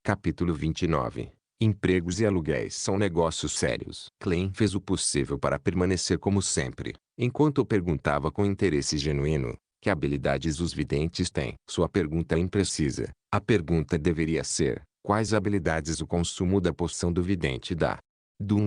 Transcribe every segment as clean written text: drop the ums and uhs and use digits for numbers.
Capítulo 29. Empregos e aluguéis são negócios sérios. Klein fez o possível para permanecer como sempre, enquanto perguntava com interesse genuíno: que habilidades os videntes têm? Sua pergunta é imprecisa. A pergunta deveria ser: quais habilidades o consumo da poção do vidente dá?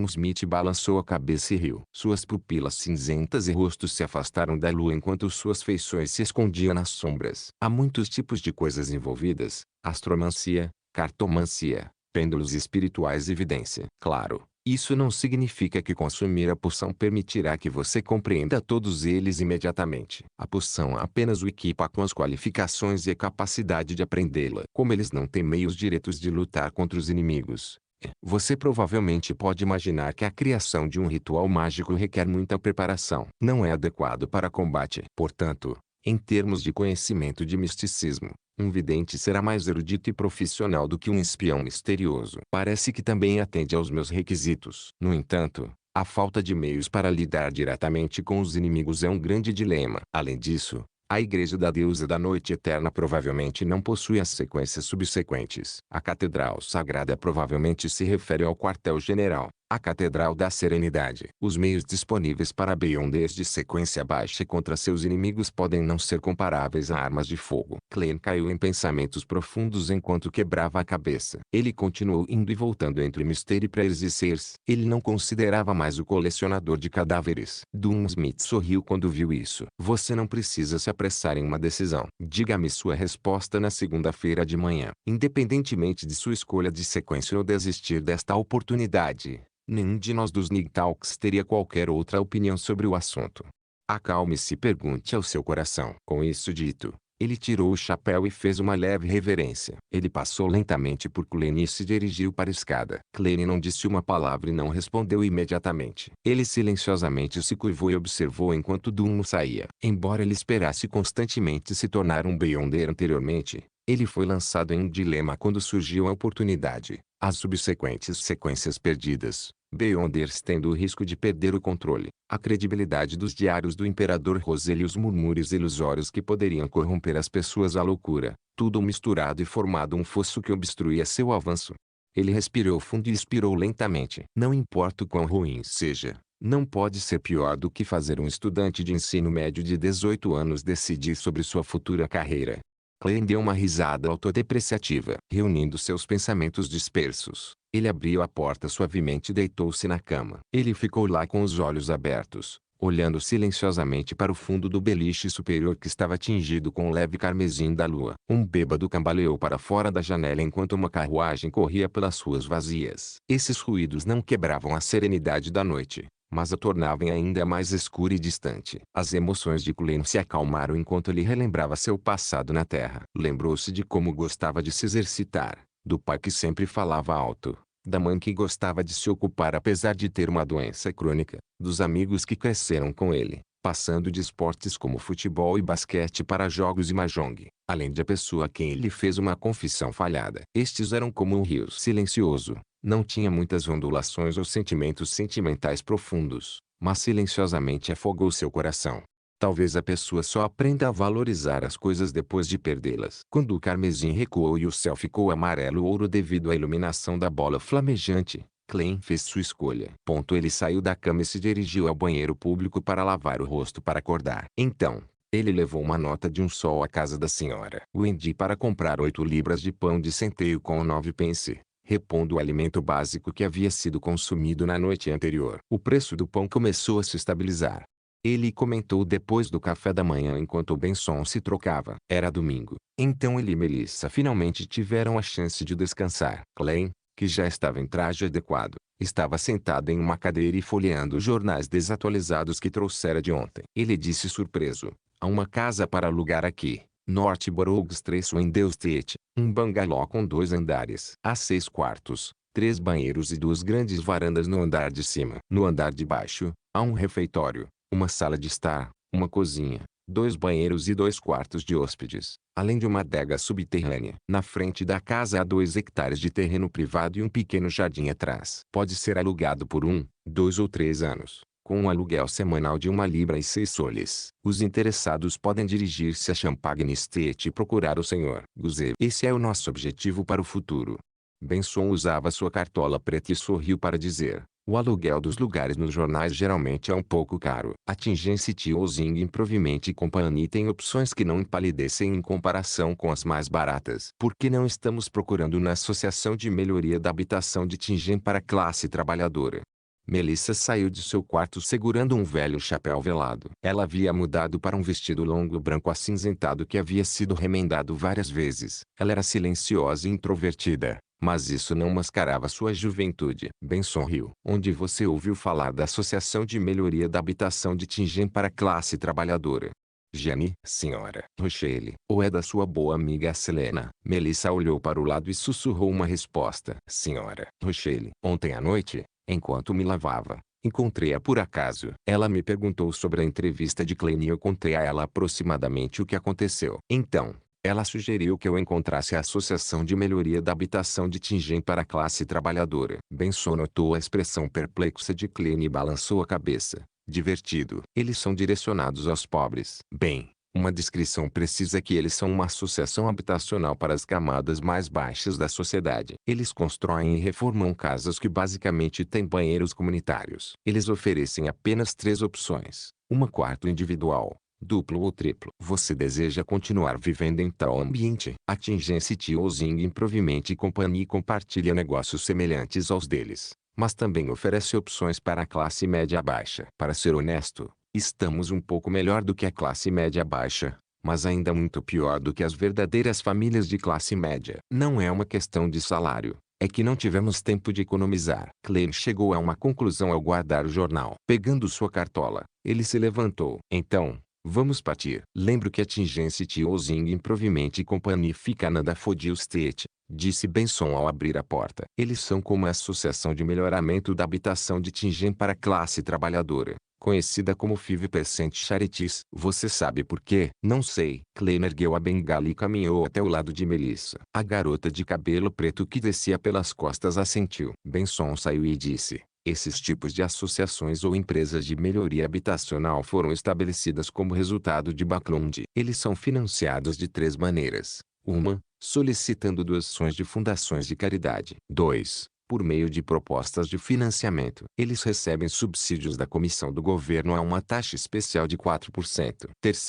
Smith balançou a cabeça e riu. Suas pupilas cinzentas e rosto se afastaram da lua enquanto suas feições se escondiam nas sombras. Há muitos tipos de coisas envolvidas: astromancia, cartomancia, pêndulos espirituais e vidência. Claro, isso não significa que consumir a poção permitirá que você compreenda todos eles imediatamente. A poção apenas o equipa com as qualificações e a capacidade de aprendê-la. Como eles não têm meios diretos de lutar contra os inimigos, você provavelmente pode imaginar que a criação de um ritual mágico requer muita preparação. Não é adequado para combate. Portanto, em termos de conhecimento de misticismo, um vidente será mais erudito e profissional do que um espião misterioso. Parece que também atende aos meus requisitos. No entanto, a falta de meios para lidar diretamente com os inimigos é um grande dilema. Além disso, a Igreja da Deusa da Noite Eterna provavelmente não possui as sequências subsequentes. A Catedral Sagrada provavelmente se refere ao quartel-general, a Catedral da Serenidade. Os meios disponíveis para Beyonders de sequência baixa contra seus inimigos podem não ser comparáveis a armas de fogo. Klein caiu em pensamentos profundos enquanto quebrava a cabeça. Ele continuou indo e voltando entre Mystery Prayers e Sears. Ele não considerava mais o colecionador de cadáveres. Smith sorriu quando viu isso. Você não precisa se apressar em uma decisão. Diga-me sua resposta na segunda-feira de manhã. Independentemente de sua escolha de sequência ou desistir desta oportunidade, nenhum de nós dos Nigtalks teria qualquer outra opinião sobre o assunto. Acalme-se e pergunte ao seu coração. Com isso dito, ele tirou o chapéu e fez uma leve reverência. Ele passou lentamente por Klein e se dirigiu para a escada. Klein não disse uma palavra e não respondeu imediatamente. Ele silenciosamente se curvou e observou enquanto saía. Embora ele esperasse constantemente se tornar um Beyonder anteriormente, ele foi lançado em um dilema quando surgiu a oportunidade. As subsequentes sequências perdidas, Beyonders tendo o risco de perder o controle, a credibilidade dos diários do Imperador Roselle e os murmúrios ilusórios que poderiam corromper as pessoas à loucura, tudo misturado e formado um fosso que obstruía seu avanço. Ele respirou fundo e expirou lentamente. Não importa o quão ruim seja, não pode ser pior do que fazer um estudante de ensino médio de 18 anos decidir sobre sua futura carreira. Klein deu uma risada autodepreciativa. Reunindo seus pensamentos dispersos, ele abriu a porta suavemente e deitou-se na cama. Ele ficou lá com os olhos abertos, olhando silenciosamente para o fundo do beliche superior que estava tingido com o leve carmesim da lua. Um bêbado cambaleou para fora da janela enquanto uma carruagem corria pelas ruas vazias. Esses ruídos não quebravam a serenidade da noite, mas a tornavam ainda mais escura e distante. As emoções de Klein se acalmaram enquanto ele relembrava seu passado na Terra. Lembrou-se de como gostava de se exercitar, do pai que sempre falava alto, da mãe que gostava de se ocupar apesar de ter uma doença crônica, dos amigos que cresceram com ele, passando de esportes como futebol e basquete para jogos e mahjong, além de a pessoa a quem ele fez uma confissão falhada. Estes eram como um rio silencioso. Não tinha muitas ondulações ou sentimentos sentimentais profundos, mas silenciosamente afogou seu coração. Talvez a pessoa só aprenda a valorizar as coisas depois de perdê-las. Quando o carmesim recuou e o céu ficou amarelo-ouro devido à iluminação da bola flamejante, Klein fez sua escolha. Ele saiu da cama e se dirigiu ao banheiro público para lavar o rosto para acordar. Então, ele levou uma nota de $1 à casa da senhora Wendy para comprar 8 libras de pão de centeio com 9 pence, repondo o alimento básico que havia sido consumido na noite anterior. O preço do pão começou a se estabilizar. Ele comentou depois do café da manhã enquanto Benson se trocava. Era domingo. Então ele e Melissa finalmente tiveram a chance de descansar. Klein, que já estava em traje adequado, estava sentado em uma cadeira e folheando os jornais desatualizados que trouxera de ontem. Ele disse surpreso: há uma casa para alugar aqui. Northborough Street Window Street, um bangalô com 2 andares. Há 6 quartos, 3 banheiros e 2 grandes varandas no andar de cima. No andar de baixo, há um refeitório, uma sala de estar, uma cozinha, 2 banheiros e 2 quartos de hóspedes, além de uma adega subterrânea. Na frente da casa há 2 hectares de terreno privado e um pequeno jardim atrás. Pode ser alugado por 1, 2 ou 3 anos, com um aluguel semanal de 1 libra e 6 soles. Os interessados podem dirigir-se a Champagne Estate e procurar o Sr. Guzzi. Esse é o nosso objetivo para o futuro. Benson usava sua cartola preta e sorriu para dizer: o aluguel dos lugares nos jornais geralmente é um pouco caro. A Tingency Housing Improvement Company tem opções que não empalidecem em comparação com as mais baratas. Por que não estamos procurando na Associação de Melhoria da Habitação de Tingen para a classe trabalhadora? Melissa saiu de seu quarto segurando um velho chapéu velado. Ela havia mudado para um vestido longo branco acinzentado que havia sido remendado várias vezes. Ela era silenciosa e introvertida, mas isso não mascarava sua juventude. Benson riu. Onde você ouviu falar da Associação de Melhoria da Habitação de Tingen para a classe trabalhadora? Jenny, senhora Rochelle, ou é da sua boa amiga Selena? Melissa olhou para o lado e sussurrou uma resposta. Senhora Rochelle, ontem à noite, enquanto me lavava, encontrei-a por acaso. Ela me perguntou sobre a entrevista de Klein e eu contei a ela aproximadamente o que aconteceu. Então, ela sugeriu que eu encontrasse a Associação de Melhoria da Habitação de Tingen para a classe trabalhadora. Benson notou a expressão perplexa de Klein e balançou a cabeça. Divertido. Eles são direcionados aos pobres. Bem, uma descrição precisa é que eles são uma associação habitacional para as camadas mais baixas da sociedade. Eles constroem e reformam casas que basicamente têm banheiros comunitários. Eles oferecem apenas 3 opções: uma quarto individual, duplo ou triplo. Você deseja continuar vivendo em tal ambiente? A Tingency Housing Improvement Company compartilha negócios semelhantes aos deles, mas também oferece opções para a classe média baixa. Para ser honesto, estamos um pouco melhor do que a classe média baixa, mas ainda muito pior do que as verdadeiras famílias de classe média. Não é uma questão de salário, é que não tivemos tempo de economizar. Klein chegou a uma conclusão ao guardar o jornal. Pegando sua cartola, ele se levantou. Então, vamos partir. Lembro que a Tingency Housing Improvement Company fica na Daffodil Street, disse Benson ao abrir a porta. Eles são como a Associação de Melhoramento da Habitação de Tingen para a classe trabalhadora, conhecida como 50% Charities. Você sabe por quê? Não sei. Klein ergueu a bengala e caminhou até o lado de Melissa. A garota de cabelo preto que descia pelas costas assentiu. Benson saiu e disse: esses tipos de associações ou empresas de melhoria habitacional foram estabelecidas como resultado de background. Eles são financiados de 3 maneiras. 1. Solicitando doações de fundações de caridade. 2. Por meio de propostas de financiamento. Eles recebem subsídios da comissão do governo a uma taxa especial de 4%. 3.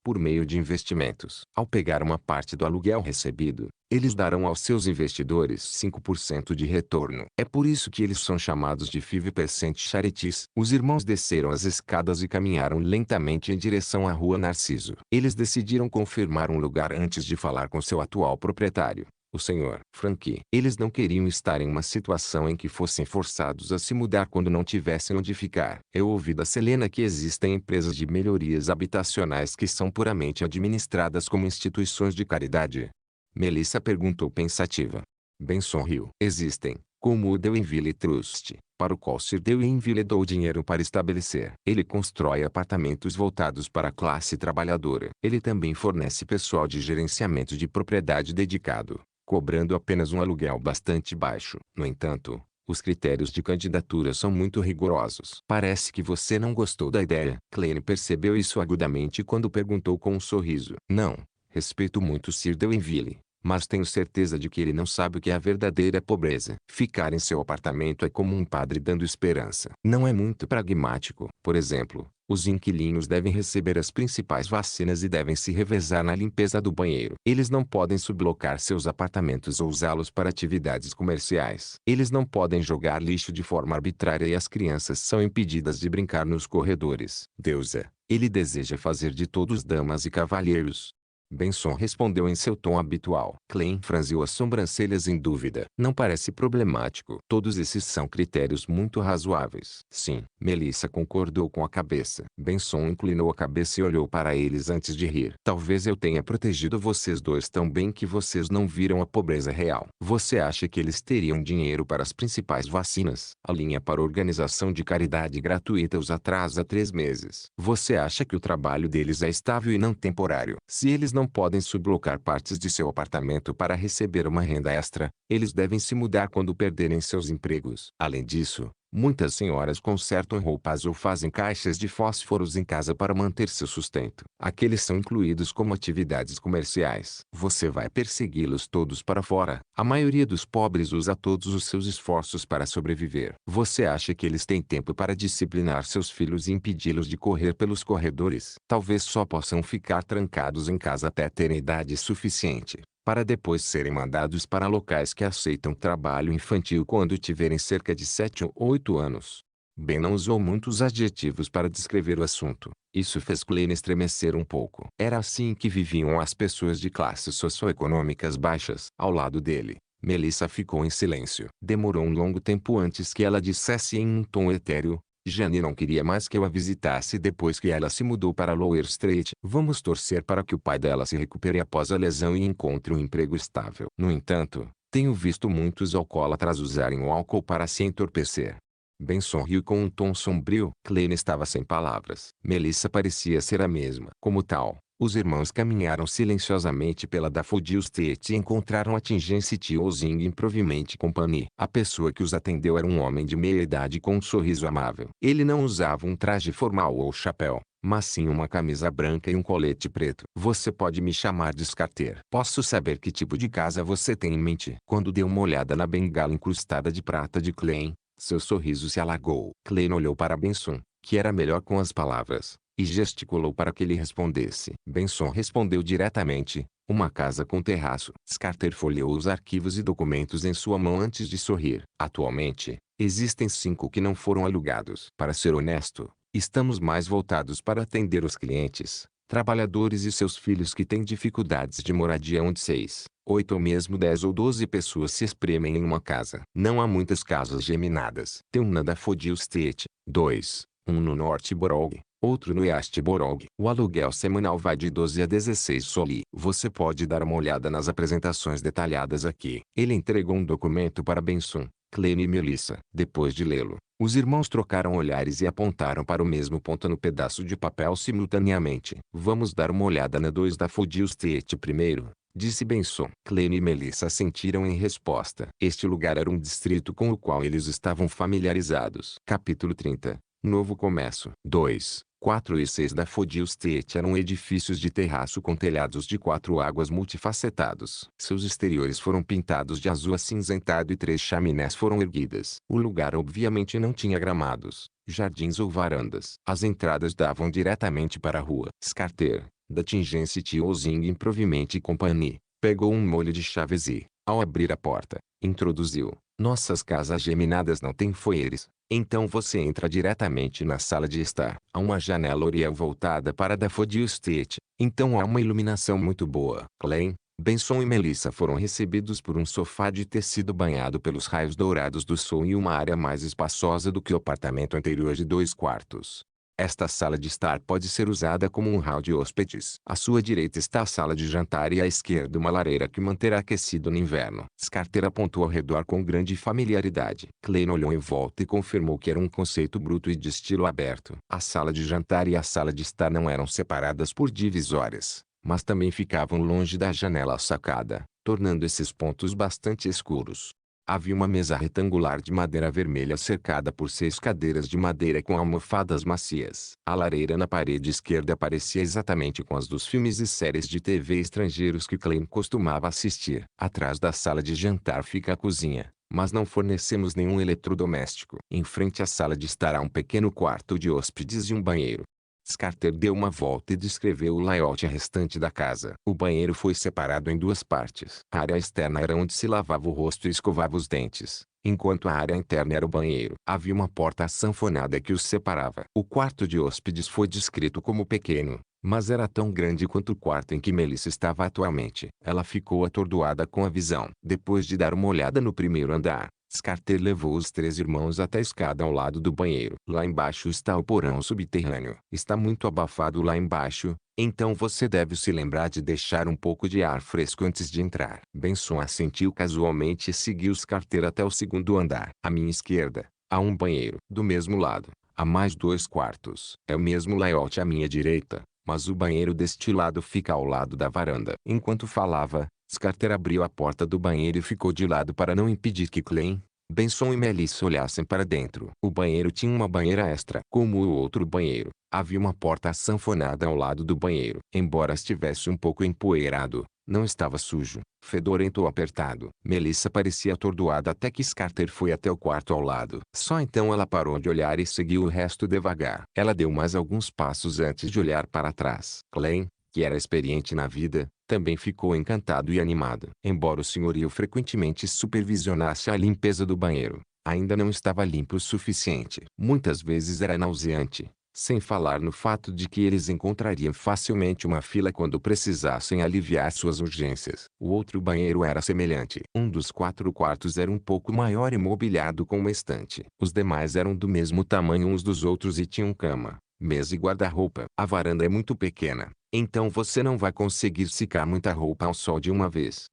Por meio de investimentos. Ao pegar uma parte do aluguel recebido, eles darão aos seus investidores 5% de retorno. É por isso que eles são chamados de 50% Charities. Os irmãos desceram as escadas e caminharam lentamente em direção à Rua Narciso. Eles decidiram confirmar um lugar antes de falar com seu atual proprietário, o Sr. Frank. Eles não queriam estar em uma situação em que fossem forçados a se mudar quando não tivessem onde ficar. Eu ouvi da Selena que existem empresas de melhorias habitacionais que são puramente administradas como instituições de caridade. Melissa perguntou pensativa. Benson riu. Existem, como o Dewinville Trust, para o qual Sir Dewinville deu dinheiro para estabelecer. Ele constrói apartamentos voltados para a classe trabalhadora. Ele também fornece pessoal de gerenciamento de propriedade dedicado, cobrando apenas um aluguel bastante baixo. No entanto, os critérios de candidatura são muito rigorosos. Parece que você não gostou da ideia. Klein percebeu isso agudamente quando perguntou com um sorriso. Não, respeito muito Sir Dewinville, mas tenho certeza de que ele não sabe o que é a verdadeira pobreza. Ficar em seu apartamento é como um padre dando esperança. Não é muito pragmático. Por exemplo, os inquilinos devem receber as principais vacinas e devem se revezar na limpeza do banheiro. Eles não podem sublocar seus apartamentos ou usá-los para atividades comerciais. Eles não podem jogar lixo de forma arbitrária e as crianças são impedidas de brincar nos corredores. Deusa, ele deseja fazer de todos damas e cavalheiros. Benson respondeu em seu tom habitual. Klein franziu as sobrancelhas em dúvida. Não parece problemático. Todos esses são critérios muito razoáveis. Sim, Melissa concordou com a cabeça. Benson inclinou a cabeça e olhou para eles antes de rir. Talvez eu tenha protegido vocês dois tão bem que vocês não viram a pobreza real. Você acha que eles teriam dinheiro para as principais vacinas? A linha para organização de caridade gratuita os atrasa 3 meses. Você acha que o trabalho deles é estável e não temporário? Se eles não podem sublocar partes de seu apartamento para receber uma renda extra, eles devem se mudar quando perderem seus empregos. Além disso, Muitas senhoras consertam roupas ou fazem caixas de fósforos em casa para manter seu sustento. Aqueles são incluídos como atividades comerciais. Você vai persegui-los todos para fora. A maioria dos pobres usa todos os seus esforços para sobreviver. Você acha que eles têm tempo para disciplinar seus filhos e impedi-los de correr pelos corredores? Talvez só possam ficar trancados em casa até terem idade suficiente para depois serem mandados para locais que aceitam trabalho infantil quando tiverem cerca de 7 ou 8 anos. Ben não usou muitos adjetivos para descrever o assunto. Isso fez Klein estremecer um pouco. Era assim que viviam as pessoas de classes socioeconômicas baixas. Ao lado dele, Melissa ficou em silêncio. Demorou um longo tempo antes que ela dissesse em um tom etéreo: Jane não queria mais que eu a visitasse depois que ela se mudou para Lower Street. Vamos torcer para que o pai dela se recupere após a lesão e encontre um emprego estável. No entanto, tenho visto muitos alcoólatras usarem o álcool para se entorpecer. Ben sorriu com um tom sombrio. Klein estava sem palavras. Melissa parecia ser a mesma. Como tal, os irmãos caminharam silenciosamente pela Daffodil Street e encontraram a Tingency Housing Improvement Company. A pessoa que os atendeu era um homem de meia idade com um sorriso amável. Ele não usava um traje formal ou chapéu, mas sim uma camisa branca e um colete preto. Você pode me chamar de Scarter. Posso saber que tipo de casa você tem em mente? Quando deu uma olhada na bengala incrustada de prata de Klein, seu sorriso se alagou. Klein olhou para Benson, que era melhor com as palavras, e gesticulou para que ele respondesse. Benson respondeu diretamente: uma casa com terraço. Scarter folheou os arquivos e documentos em sua mão antes de sorrir. Atualmente, existem 5 que não foram alugados. Para ser honesto, estamos mais voltados para atender os clientes, trabalhadores e seus filhos que têm dificuldades de moradia onde 6, 8 ou mesmo 10 ou 12 pessoas se espremem em uma casa. Não há muitas casas geminadas. Tem um na Daffodil Street, 2, um no North Borough, outro no East Borough. O aluguel semanal vai de 12 a 16 soli. Você pode dar uma olhada nas apresentações detalhadas aqui. Ele entregou um documento para Benson, Klein e Melissa. Depois de lê-lo, os irmãos trocaram olhares e apontaram para o mesmo ponto no pedaço de papel simultaneamente. Vamos dar uma olhada na 2 Daffodil Street primeiro, disse Benson. Klein e Melissa assentiram em resposta. Este lugar era um distrito com o qual eles estavam familiarizados. Capítulo 30. Novo começo. 2, 4 e 6 Daffodil Street eram edifícios de terraço com telhados de 4 águas multifacetados. Seus exteriores foram pintados de azul acinzentado e 3 chaminés foram erguidas. O lugar obviamente não tinha gramados, jardins ou varandas. As entradas davam diretamente para a rua. Scarter, da Tingency Housing Improvement Company, pegou um molho de chaves e, ao abrir a porta, introduziu: nossas casas geminadas não têm foyeres. Então você entra diretamente na sala de estar. Há uma janela oriel voltada para Daffodil Street, então há uma iluminação muito boa. Klein, Benson e Melissa foram recebidos por um sofá de tecido banhado pelos raios dourados do sol e uma área mais espaçosa do que o apartamento anterior de 2 quartos. Esta sala de estar pode ser usada como um hall de hóspedes. À sua direita está a sala de jantar e à esquerda uma lareira que manterá aquecido no inverno. Scarter apontou ao redor com grande familiaridade. Klein olhou em volta e confirmou que era um conceito bruto e de estilo aberto. A sala de jantar e a sala de estar não eram separadas por divisórias, mas também ficavam longe da janela sacada, tornando esses pontos bastante escuros. Havia uma mesa retangular de madeira vermelha cercada por 6 cadeiras de madeira com almofadas macias. A lareira na parede esquerda parecia exatamente com as dos filmes e séries de TV estrangeiros que Klein costumava assistir. Atrás da sala de jantar fica a cozinha, mas não fornecemos nenhum eletrodoméstico. Em frente à sala de estar há um pequeno quarto de hóspedes e um banheiro. Scarter deu uma volta e descreveu o layout restante da casa. O banheiro foi separado em 2 partes. A área externa era onde se lavava o rosto e escovava os dentes, enquanto a área interna era o banheiro. Havia uma porta sanfonada que os separava. O quarto de hóspedes foi descrito como pequeno, mas era tão grande quanto o quarto em que Melissa estava atualmente. Ela ficou atordoada com a visão. Depois de dar uma olhada no primeiro andar, Scarter levou os 3 irmãos até a escada ao lado do banheiro. Lá embaixo está o porão subterrâneo. Está muito abafado lá embaixo, então você deve se lembrar de deixar um pouco de ar fresco antes de entrar. Benson assentiu casualmente e seguiu Scarter até o segundo andar. À minha esquerda, há um banheiro. Do mesmo lado, há mais 2 quartos. É o mesmo layout à minha direita, mas o banheiro deste lado fica ao lado da varanda. Enquanto falava, Scarter abriu a porta do banheiro e ficou de lado para não impedir que Klein, Benson e Melissa olhassem para dentro. O banheiro tinha uma banheira extra. Como o outro banheiro, havia uma porta sanfonada ao lado do banheiro. Embora estivesse um pouco empoeirado, não estava sujo, fedorento ou apertado. Melissa parecia atordoada até que Carter foi até o quarto ao lado. Só então ela parou de olhar e seguiu o resto devagar. Ela deu mais alguns passos antes de olhar para trás. Clem, que era experiente na vida, também ficou encantado e animado. Embora o senhorio frequentemente supervisionasse a limpeza do banheiro, ainda não estava limpo o suficiente. Muitas vezes era nauseante, sem falar no fato de que eles encontrariam facilmente uma fila quando precisassem aliviar suas urgências. O outro banheiro era semelhante. Um dos 4 quartos era um pouco maior e mobiliado com uma estante. Os demais eram do mesmo tamanho uns dos outros e tinham cama, mesa e guarda-roupa. A varanda é muito pequena, então você não vai conseguir secar muita roupa ao sol de uma vez.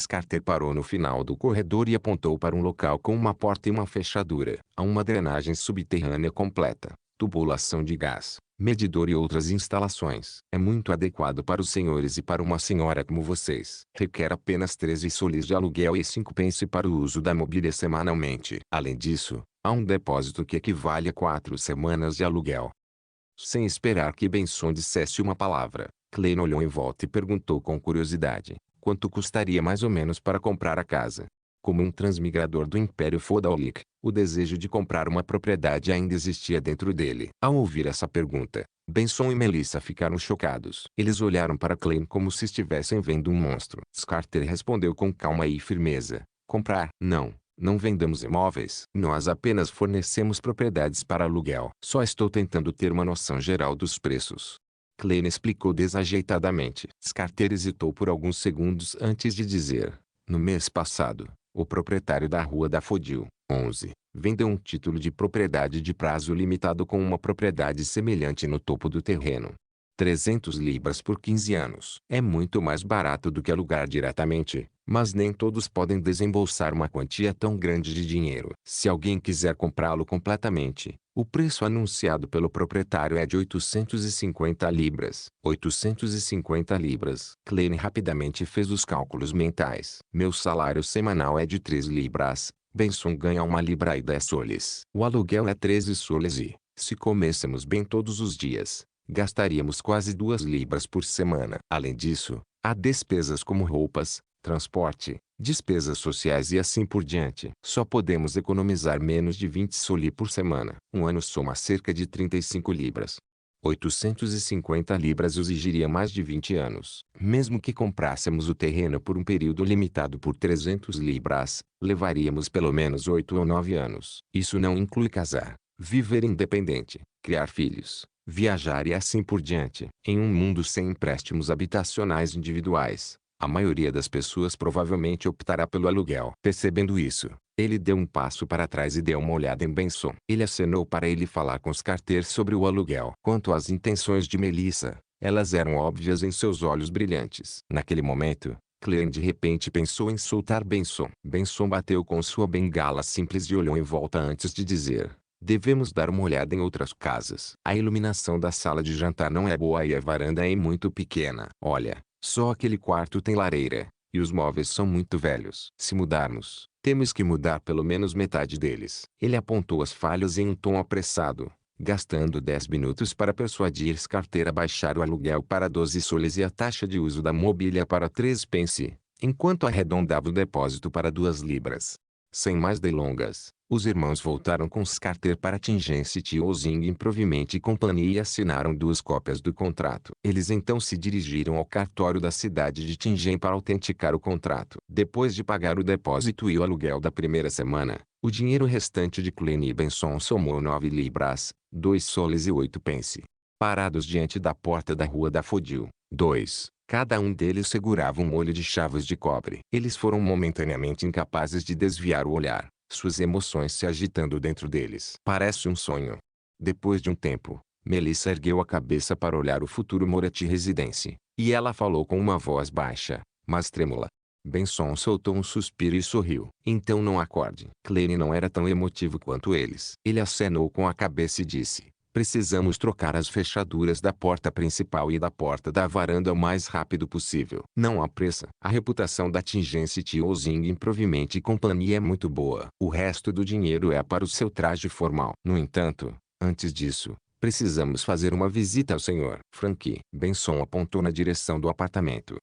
Carter parou no final do corredor e apontou para um local com uma porta e uma fechadura. Há uma drenagem subterrânea completa, tubulação de gás, medidor e outras instalações. É muito adequado para os senhores e para uma senhora como vocês. Requer apenas 13 soles de aluguel e 5 pence para o uso da mobília semanalmente. Além disso, há um depósito que equivale a 4 semanas de aluguel. Sem esperar que Benson dissesse uma palavra, Clem olhou em volta e perguntou com curiosidade: quanto custaria mais ou menos para comprar a casa? Como um transmigrador do Império Fodalic, o desejo de comprar uma propriedade ainda existia dentro dele. Ao ouvir essa pergunta, Benson e Melissa ficaram chocados. Eles olharam para Clem como se estivessem vendo um monstro. Carter respondeu com calma e firmeza: comprar? Não. Não vendemos imóveis. Nós apenas fornecemos propriedades para aluguel. Só estou tentando ter uma noção geral dos preços. Clem explicou desajeitadamente. Carter hesitou por alguns segundos antes de dizer: no mês passado, o proprietário da Rua da Fodil, 11, vendeu um título de propriedade de prazo limitado com uma propriedade semelhante no topo do terreno. 300 libras por 15 anos. É muito mais barato do que alugar diretamente, mas nem todos podem desembolsar uma quantia tão grande de dinheiro. Se alguém quiser comprá-lo completamente, o preço anunciado pelo proprietário é de 850 libras. 850 libras. Clem rapidamente fez os cálculos mentais. Meu salário semanal é de 3 libras. Benson ganha 1 libra e 10 soles. O aluguel é 13 soles e, se comêssemos bem todos os dias, gastaríamos quase 2 libras por semana. Além disso, há despesas como roupas, transporte, despesas sociais e assim por diante. Só podemos economizar menos de 20 soli por semana. Um ano soma cerca de 35 libras. 850 libras exigiria mais de 20 anos. Mesmo que comprássemos o terreno por um período limitado por 300 libras, levaríamos pelo menos 8 ou 9 anos. Isso não inclui casar, viver independente, criar filhos, viajar e assim por diante. Em um mundo sem empréstimos habitacionais individuais, a maioria das pessoas provavelmente optará pelo aluguel. Percebendo isso, ele deu um passo para trás e deu uma olhada em Benson. Ele acenou para ele falar com Carter sobre o aluguel. Quanto às intenções de Melissa, elas eram óbvias em seus olhos brilhantes. Naquele momento, Clem de repente pensou em soltar Benson. Benson bateu com sua bengala simples e olhou em volta antes de dizer: devemos dar uma olhada em outras casas. A iluminação da sala de jantar não é boa e a varanda é muito pequena. Olha, só aquele quarto tem lareira, e os móveis são muito velhos. Se mudarmos, temos que mudar pelo menos metade deles. Ele apontou as falhas em um tom apressado, gastando 10 minutos para persuadir Carter a baixar o aluguel para 12 soles e a taxa de uso da mobília para 3 pence, enquanto arredondava o depósito para 2 libras. Sem mais delongas, os irmãos voltaram com Carter para Tingency Housing Improvement Company e assinaram 2 cópias do contrato. Eles então se dirigiram ao cartório da cidade de Tingen para autenticar o contrato. Depois de pagar o depósito e o aluguel da primeira semana, o dinheiro restante de Clem e Benson somou 9 libras, 2 soles e 8 pence. Parados diante da porta da Rua da Fodil, 2. Cada um deles segurava um molho de chaves de cobre. Eles foram momentaneamente incapazes de desviar o olhar, suas emoções se agitando dentro deles. Parece um sonho. Depois de um tempo, Melissa ergueu a cabeça para olhar o futuro Moretti Residence, e ela falou com uma voz baixa, mas trêmula. Benson soltou um suspiro e sorriu. Então não acorde. Clem não era tão emotivo quanto eles. Ele acenou com a cabeça e disse: Precisamos trocar as fechaduras da porta principal e da porta da varanda o mais rápido possível. Não há pressa. A reputação da Tingência Tiozing Improvement e companhia é muito boa. O resto do dinheiro é para o seu traje formal. No entanto, antes disso, precisamos fazer uma visita ao Sr. Frank. Benson apontou na direção do apartamento.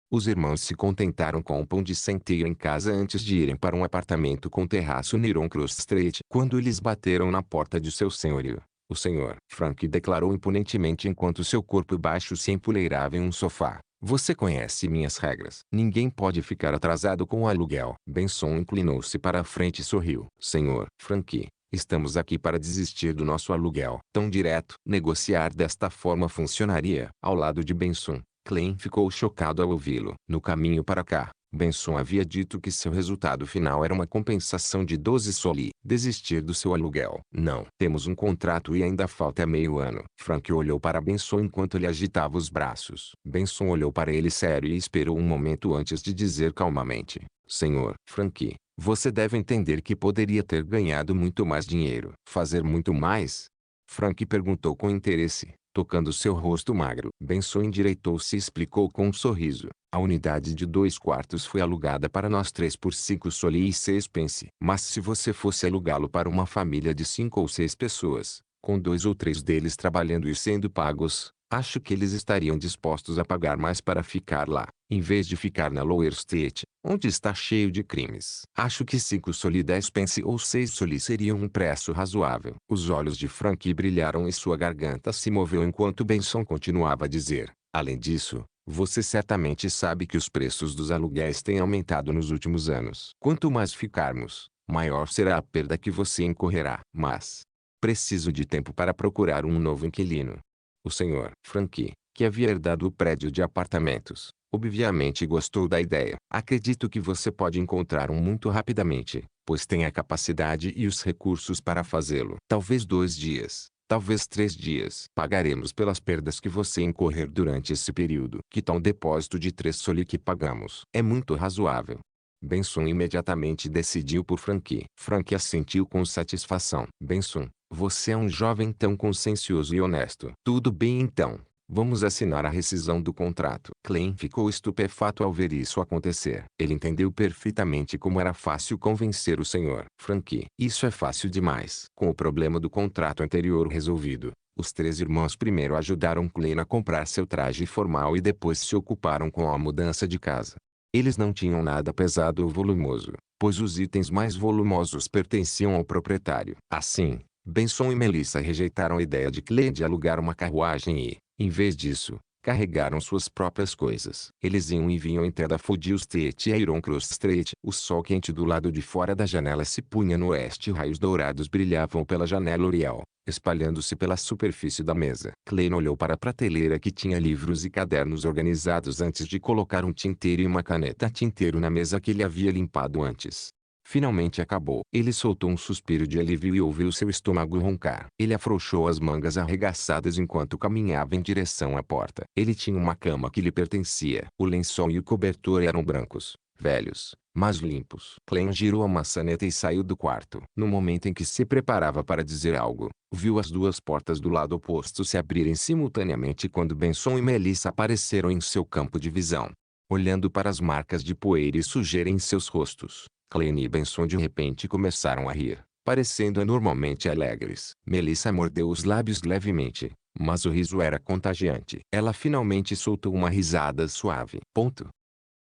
Os irmãos se contentaram com um pão de centeio em casa antes de irem para um apartamento com terraço no Cross Street. Quando eles bateram na porta de seu senhorio, o Sr. Frank declarou imponentemente enquanto seu corpo baixo se empoleirava em um sofá: "Você conhece minhas regras. Ninguém pode ficar atrasado com o aluguel." Benson inclinou-se para a frente e sorriu. "Sr. Frank, estamos aqui para desistir do nosso aluguel." Tão direto. Negociar desta forma funcionaria. Ao lado de Benson, Klein ficou chocado ao ouvi-lo. No caminho para cá, Benson havia dito que seu resultado final era uma compensação de 12 soli. Desistir do seu aluguel. Não. Temos um contrato e ainda falta meio ano. Frank olhou para Benson enquanto ele agitava os braços. Benson olhou para ele sério e esperou um momento antes de dizer calmamente: "Senhor Frank, você deve entender que poderia ter ganhado muito mais dinheiro." "Fazer muito mais?" Frank perguntou com interesse, tocando seu rosto magro. Benson endireitou-se e explicou com um sorriso: "A unidade de 2 quartos foi alugada para nós 3 por 5 soli e 6 pence. Mas se você fosse alugá-lo para uma família de 5 ou 6 pessoas, com 2 ou 3 deles trabalhando e sendo pagos, acho que eles estariam dispostos a pagar mais para ficar lá, em vez de ficar na Lower Street, onde está cheio de crimes. Acho que 5 soli 10 pence ou 6 soli seriam um preço razoável." Os olhos de Frank brilharam e sua garganta se moveu enquanto Benson continuava a dizer: "Além disso, você certamente sabe que os preços dos aluguéis têm aumentado nos últimos anos. Quanto mais ficarmos, maior será a perda que você incorrerá. Mas preciso de tempo para procurar um novo inquilino." O Sr. Frank, que havia herdado o prédio de apartamentos, obviamente gostou da ideia. "Acredito que você pode encontrar um muito rapidamente, pois tem a capacidade e os recursos para fazê-lo. Talvez 2 dias, talvez 3 dias. Pagaremos pelas perdas que você incorrer durante esse período." "Que tal um depósito de 3 soli que pagamos?" "É muito razoável." Benson imediatamente decidiu por Frank. Frank assentiu com satisfação. "Benson, você é um jovem tão consciencioso e honesto." "Tudo bem então. Vamos assinar a rescisão do contrato." Klein ficou estupefato ao ver isso acontecer. Ele entendeu perfeitamente como era fácil convencer o Sr. Frank. Isso é fácil demais. Com o problema do contrato anterior resolvido, os 3 irmãos primeiro ajudaram Klein a comprar seu traje formal e depois se ocuparam com a mudança de casa. Eles não tinham nada pesado ou volumoso, pois os itens mais volumosos pertenciam ao proprietário. Assim, Benson e Melissa rejeitaram a ideia de Klein de alugar uma carruagem e, em vez disso, carregaram suas próprias coisas. Eles iam e vinham entre a Daffodil Street e a Iron Cross Street. O sol quente do lado de fora da janela se punha no oeste e raios dourados brilhavam pela janela oriel, espalhando-se pela superfície da mesa. Klein olhou para a prateleira que tinha livros e cadernos organizados antes de colocar um tinteiro e uma caneta tinteiro na mesa que ele havia limpado antes. Finalmente acabou. Ele soltou um suspiro de alívio e ouviu seu estômago roncar. Ele afrouxou as mangas arregaçadas enquanto caminhava em direção à porta. Ele tinha uma cama que lhe pertencia. O lençol e o cobertor eram brancos, velhos, mas limpos. Klein girou a maçaneta e saiu do quarto. No momento em que se preparava para dizer algo, viu as 2 portas do lado oposto se abrirem simultaneamente quando Benson e Melissa apareceram em seu campo de visão. Olhando para as marcas de poeira e sujeira em seus rostos, Klein e Benson de repente começaram a rir, parecendo anormalmente alegres. Melissa mordeu os lábios levemente, mas o riso era contagiante. Ela finalmente soltou uma risada suave.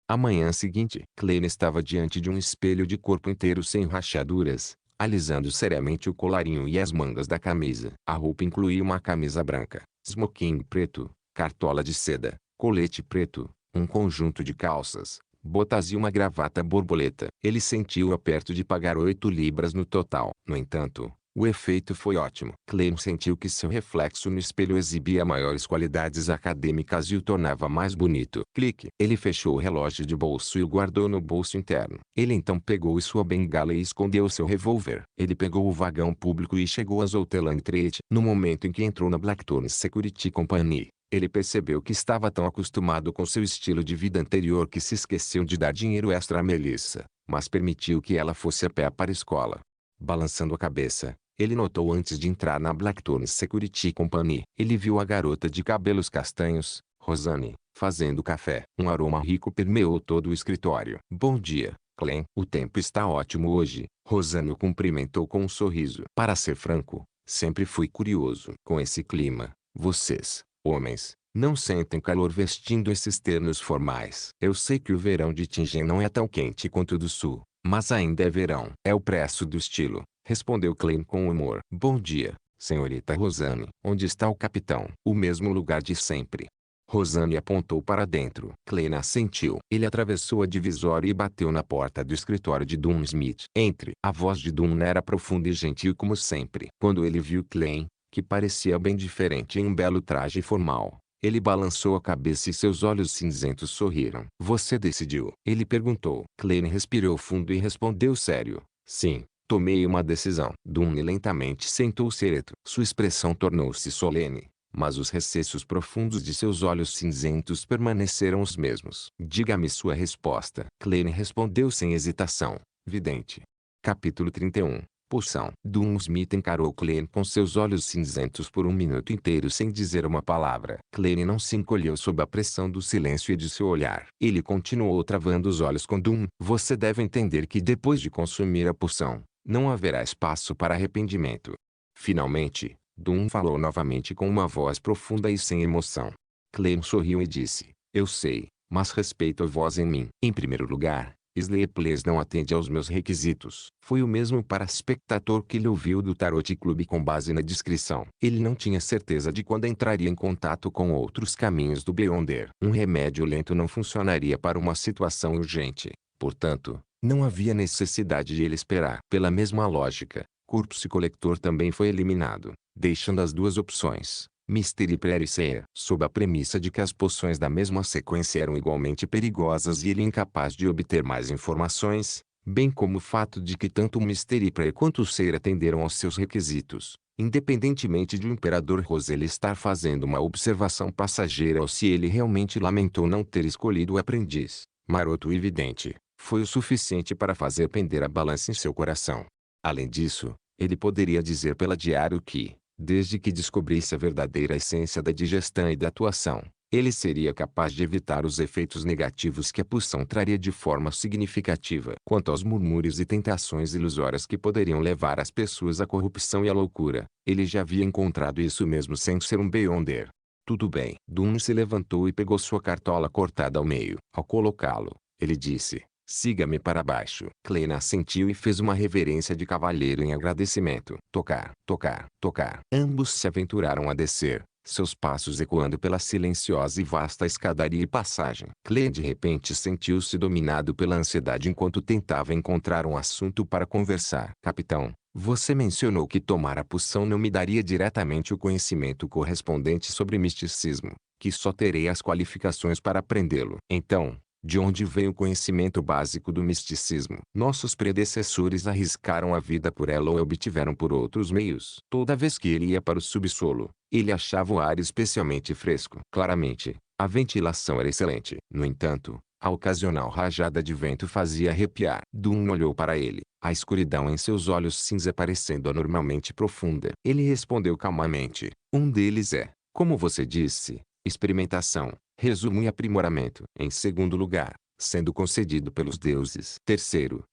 A manhã seguinte, Klein estava diante de um espelho de corpo inteiro sem rachaduras, alisando seriamente o colarinho e as mangas da camisa. A roupa incluía uma camisa branca, smoking preto, cartola de seda, colete preto, um conjunto de calças, botas e uma gravata borboleta. Ele sentiu-a perto de pagar 8 libras no total. No entanto, o efeito foi ótimo. Klein sentiu que seu reflexo no espelho exibia maiores qualidades acadêmicas e o tornava mais bonito. Clique. Ele fechou o relógio de bolso e o guardou no bolso interno. Ele então pegou sua bengala e escondeu seu revólver. Ele pegou o vagão público e chegou a Zoutelang Street. No momento em que entrou na Blackthorn Security Company, ele percebeu que estava tão acostumado com seu estilo de vida anterior que se esqueceu de dar dinheiro extra a Melissa, mas permitiu que ela fosse a pé para a escola. Balançando a cabeça, Ele notou antes de entrar na Blackthorn Security Company. Ele viu a garota de cabelos castanhos, Rosanne, fazendo café. Um aroma rico permeou todo o escritório. Bom dia, Clem. O tempo está ótimo hoje. Rosanne o cumprimentou com um sorriso. Para ser franco, sempre fui curioso. Com esse clima, vocês, homens, não sentem calor vestindo esses ternos formais. Eu sei que o verão de Tingen não é tão quente quanto o do sul, mas ainda é verão. É o preço do estilo, respondeu Clem com humor. Bom dia, senhorita Rosanne. Onde está o capitão? O mesmo lugar de sempre. Rosanne apontou para dentro. Clem assentiu. Ele atravessou a divisória e bateu na porta do escritório de Dunn Smith. Entre. A voz de Dunn era profunda e gentil como sempre. Quando ele viu Clem, que parecia bem diferente em um belo traje formal, ele balançou a cabeça e seus olhos cinzentos sorriram. Você decidiu? Ele perguntou. Clem respirou fundo e respondeu sério. Sim, tomei uma decisão. Dunn lentamente sentou-se ereto. Sua expressão tornou-se solene, mas os recessos profundos de seus olhos cinzentos permaneceram os mesmos. Diga-me sua resposta. Clem respondeu sem hesitação. Vidente. Capítulo 31. Poção. Dunn Smith encarou Clem com seus olhos cinzentos por um minuto inteiro sem dizer uma palavra. Clem não se encolheu sob a pressão do silêncio e de seu olhar. Ele continuou travando os olhos com Dunn. Você deve entender que depois de consumir a poção, não haverá espaço para arrependimento. Finalmente, Dunn falou novamente com uma voz profunda e sem emoção. Clem sorriu e disse, eu sei, mas respeito a voz em mim. Em primeiro lugar, Sleep Place não atende aos meus requisitos. Foi o mesmo para espectador que ele ouviu do Tarot Club com base na descrição. Ele não tinha certeza de quando entraria em contato com outros caminhos do Beyonder. Um remédio lento não funcionaria para uma situação urgente. Portanto, não havia necessidade de ele esperar. Pela mesma lógica, Corpse Collector também foi eliminado, deixando as duas opções, Mystery Prayer e Seer. Sob a premissa de que as poções da mesma sequência eram igualmente perigosas e ele incapaz de obter mais informações, bem como o fato de que tanto o Mystery Prayer quanto o Seer atenderam aos seus requisitos, independentemente de o Imperador Roselle estar fazendo uma observação passageira ou se ele realmente lamentou não ter escolhido o aprendiz, maroto e vidente, foi o suficiente para fazer pender a balança em seu coração. Além disso, ele poderia dizer pela Diário que, desde que descobrisse a verdadeira essência da digestão e da atuação, ele seria capaz de evitar os efeitos negativos que a poção traria de forma significativa. Quanto aos murmúrios e tentações ilusórias que poderiam levar as pessoas à corrupção e à loucura, ele já havia encontrado isso mesmo sem ser um Beyonder. Tudo bem. Dunn se levantou e pegou sua cartola cortada ao meio. Ao colocá-lo, ele disse, siga-me para baixo. Clem assentiu e fez uma reverência de cavalheiro em agradecimento. Tocar, tocar, tocar. Ambos se aventuraram a descer, seus passos ecoando pela silenciosa e vasta escadaria e passagem. Clem de repente sentiu-se dominado pela ansiedade enquanto tentava encontrar um assunto para conversar. Capitão, você mencionou que tomar a poção não me daria diretamente o conhecimento correspondente sobre misticismo, que só terei as qualificações para aprendê-lo. Então, de onde vem o conhecimento básico do misticismo? Nossos predecessores arriscaram a vida por ela ou a obtiveram por outros meios. Toda vez que ele ia para o subsolo, ele achava o ar especialmente fresco. Claramente, a ventilação era excelente. No entanto, a ocasional rajada de vento fazia arrepiar. Dunn olhou para ele, a escuridão em seus olhos cinza parecendo anormalmente profunda. Ele respondeu calmamente, um deles é, como você disse, experimentação, resumo e aprimoramento. Em segundo lugar, sendo concedido pelos deuses. Terceiro,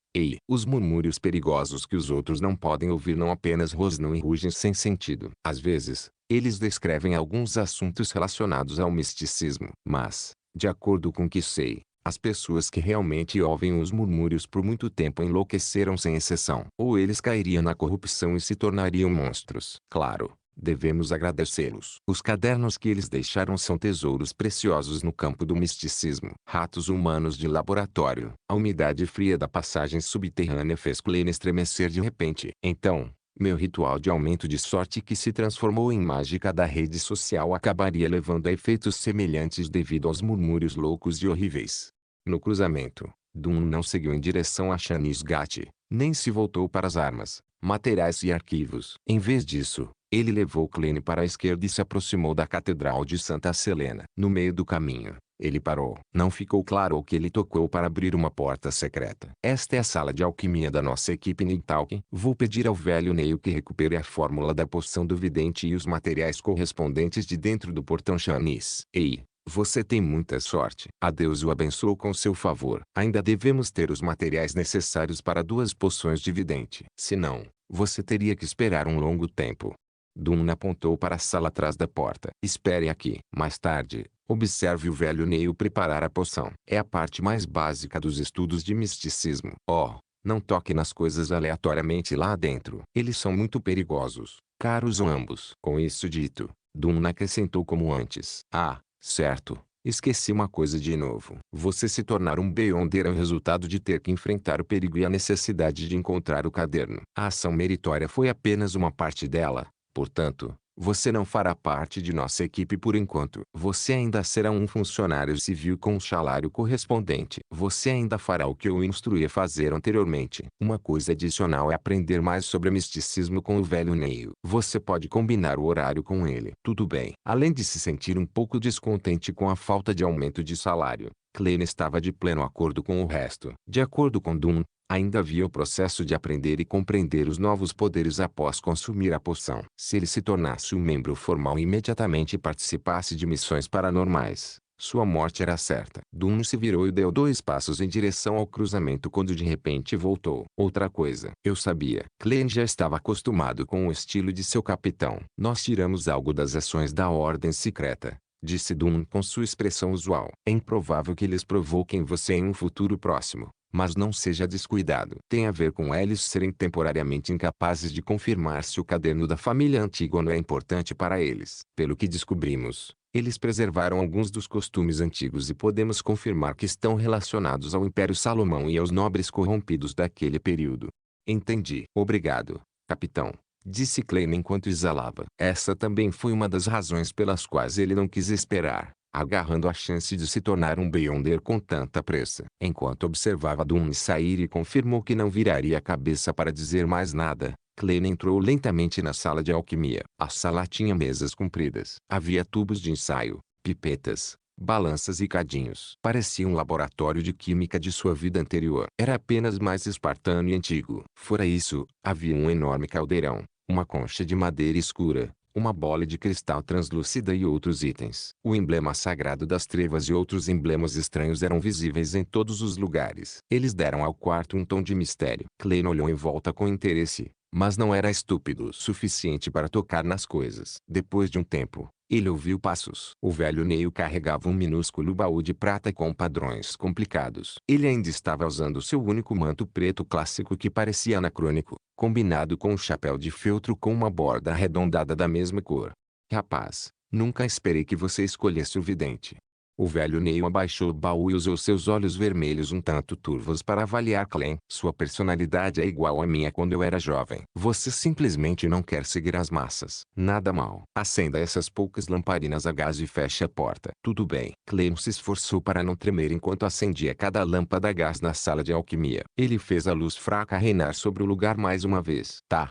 os murmúrios perigosos que os outros não podem ouvir não apenas rosnam e rugem sem sentido. Às vezes, eles descrevem alguns assuntos relacionados ao misticismo. Mas, de acordo com o que sei, as pessoas que realmente ouvem os murmúrios por muito tempo enlouqueceram sem exceção. Ou eles cairiam na corrupção e se tornariam monstros. Claro, devemos agradecê-los. Os cadernos que eles deixaram são tesouros preciosos no campo do misticismo. Ratos humanos de laboratório. A umidade fria da passagem subterrânea fez Clem estremecer de repente. Então, meu ritual de aumento de sorte que se transformou em mágica da rede social acabaria levando a efeitos semelhantes devido aos murmúrios loucos e horríveis. No cruzamento, Dunn não seguiu em direção a Shanisgate, nem se voltou para as armas, materiais e arquivos. Em vez disso, ele levou Clem para a esquerda e se aproximou da Catedral de Santa Selena. No meio do caminho, Ele parou. Não ficou claro o que ele tocou para abrir uma porta secreta. Esta é a sala de alquimia da nossa equipe Nighthawk. Vou pedir ao velho Neil que recupere a fórmula da poção do vidente e os materiais correspondentes de dentro do portão Chanis. Ei, você tem muita sorte. A Deus o abençoou com seu favor. Ainda devemos ter os materiais necessários para 2 poções de vidente. Senão, você teria que esperar um longo tempo. Dunn apontou para a sala atrás da porta. Espere aqui. Mais tarde, observe o velho Neil preparar a poção. É a parte mais básica dos estudos de misticismo. Oh, não toque nas coisas aleatoriamente lá dentro. Eles são muito perigosos, caros ambos. Com isso dito, Dunn acrescentou como antes. Ah, certo. Esqueci uma coisa de novo. Você se tornar um Beyonder é o resultado de ter que enfrentar o perigo e a necessidade de encontrar o caderno. A ação meritória foi apenas uma parte dela. Portanto, você não fará parte de nossa equipe por enquanto. Você ainda será um funcionário civil com um salário correspondente. Você ainda fará o que eu o instruí a fazer anteriormente. Uma coisa adicional é aprender mais sobre misticismo com o velho Neil. Você pode combinar o horário com ele. Tudo bem. Além de se sentir um pouco descontente com a falta de aumento de salário, Klein estava de pleno acordo com o resto. De acordo com Dunn, ainda havia o processo de aprender e compreender os novos poderes após consumir a poção. Se ele se tornasse um membro formal e imediatamente participasse de missões paranormais, sua morte era certa. Dunn se virou e deu 2 passos em direção ao cruzamento quando de repente voltou. Outra coisa. Eu sabia. Klein já estava acostumado com o estilo de seu capitão. Nós tiramos algo das ações da Ordem Secreta, disse Dunn com sua expressão usual. É improvável que eles provoquem você em um futuro próximo. Mas não seja descuidado. Tem a ver com eles serem temporariamente incapazes de confirmar se o caderno da família Antígono é importante para eles. Pelo que descobrimos, eles preservaram alguns dos costumes antigos e podemos confirmar que estão relacionados ao Império Salomão e aos nobres corrompidos daquele período. Entendi. Obrigado, capitão, disse Klein enquanto exalava. Essa também foi uma das razões pelas quais ele não quis esperar, agarrando a chance de se tornar um Beyonder com tanta pressa. Enquanto observava Dunn sair e confirmou que não viraria a cabeça para dizer mais nada, Klein entrou lentamente na sala de alquimia. A sala tinha mesas compridas. Havia tubos de ensaio, pipetas, balanças e cadinhos. Parecia um laboratório de química de sua vida anterior. Era apenas mais espartano e antigo. Fora isso, havia um enorme caldeirão, uma concha de madeira escura, uma bola de cristal translúcida e outros itens. O emblema sagrado das trevas e outros emblemas estranhos eram visíveis em todos os lugares. Eles deram ao quarto um tom de mistério. Klein olhou em volta com interesse, mas não era estúpido o suficiente para tocar nas coisas. Depois de um tempo, ele ouviu passos. O velho Neil carregava um minúsculo baú de prata com padrões complicados. Ele ainda estava usando seu único manto preto clássico que parecia anacrônico, combinado com um chapéu de feltro com uma borda arredondada da mesma cor. Rapaz, nunca esperei que você escolhesse o vidente. O velho Neil abaixou o baú e usou seus olhos vermelhos um tanto turvos para avaliar Klein. Sua personalidade é igual à minha quando eu era jovem. Você simplesmente não quer seguir as massas. Nada mal. Acenda essas poucas lamparinas a gás e feche a porta. Tudo bem. Klein se esforçou para não tremer enquanto acendia cada lâmpada a gás na sala de alquimia. Ele fez a luz fraca reinar sobre o lugar mais uma vez. Tá.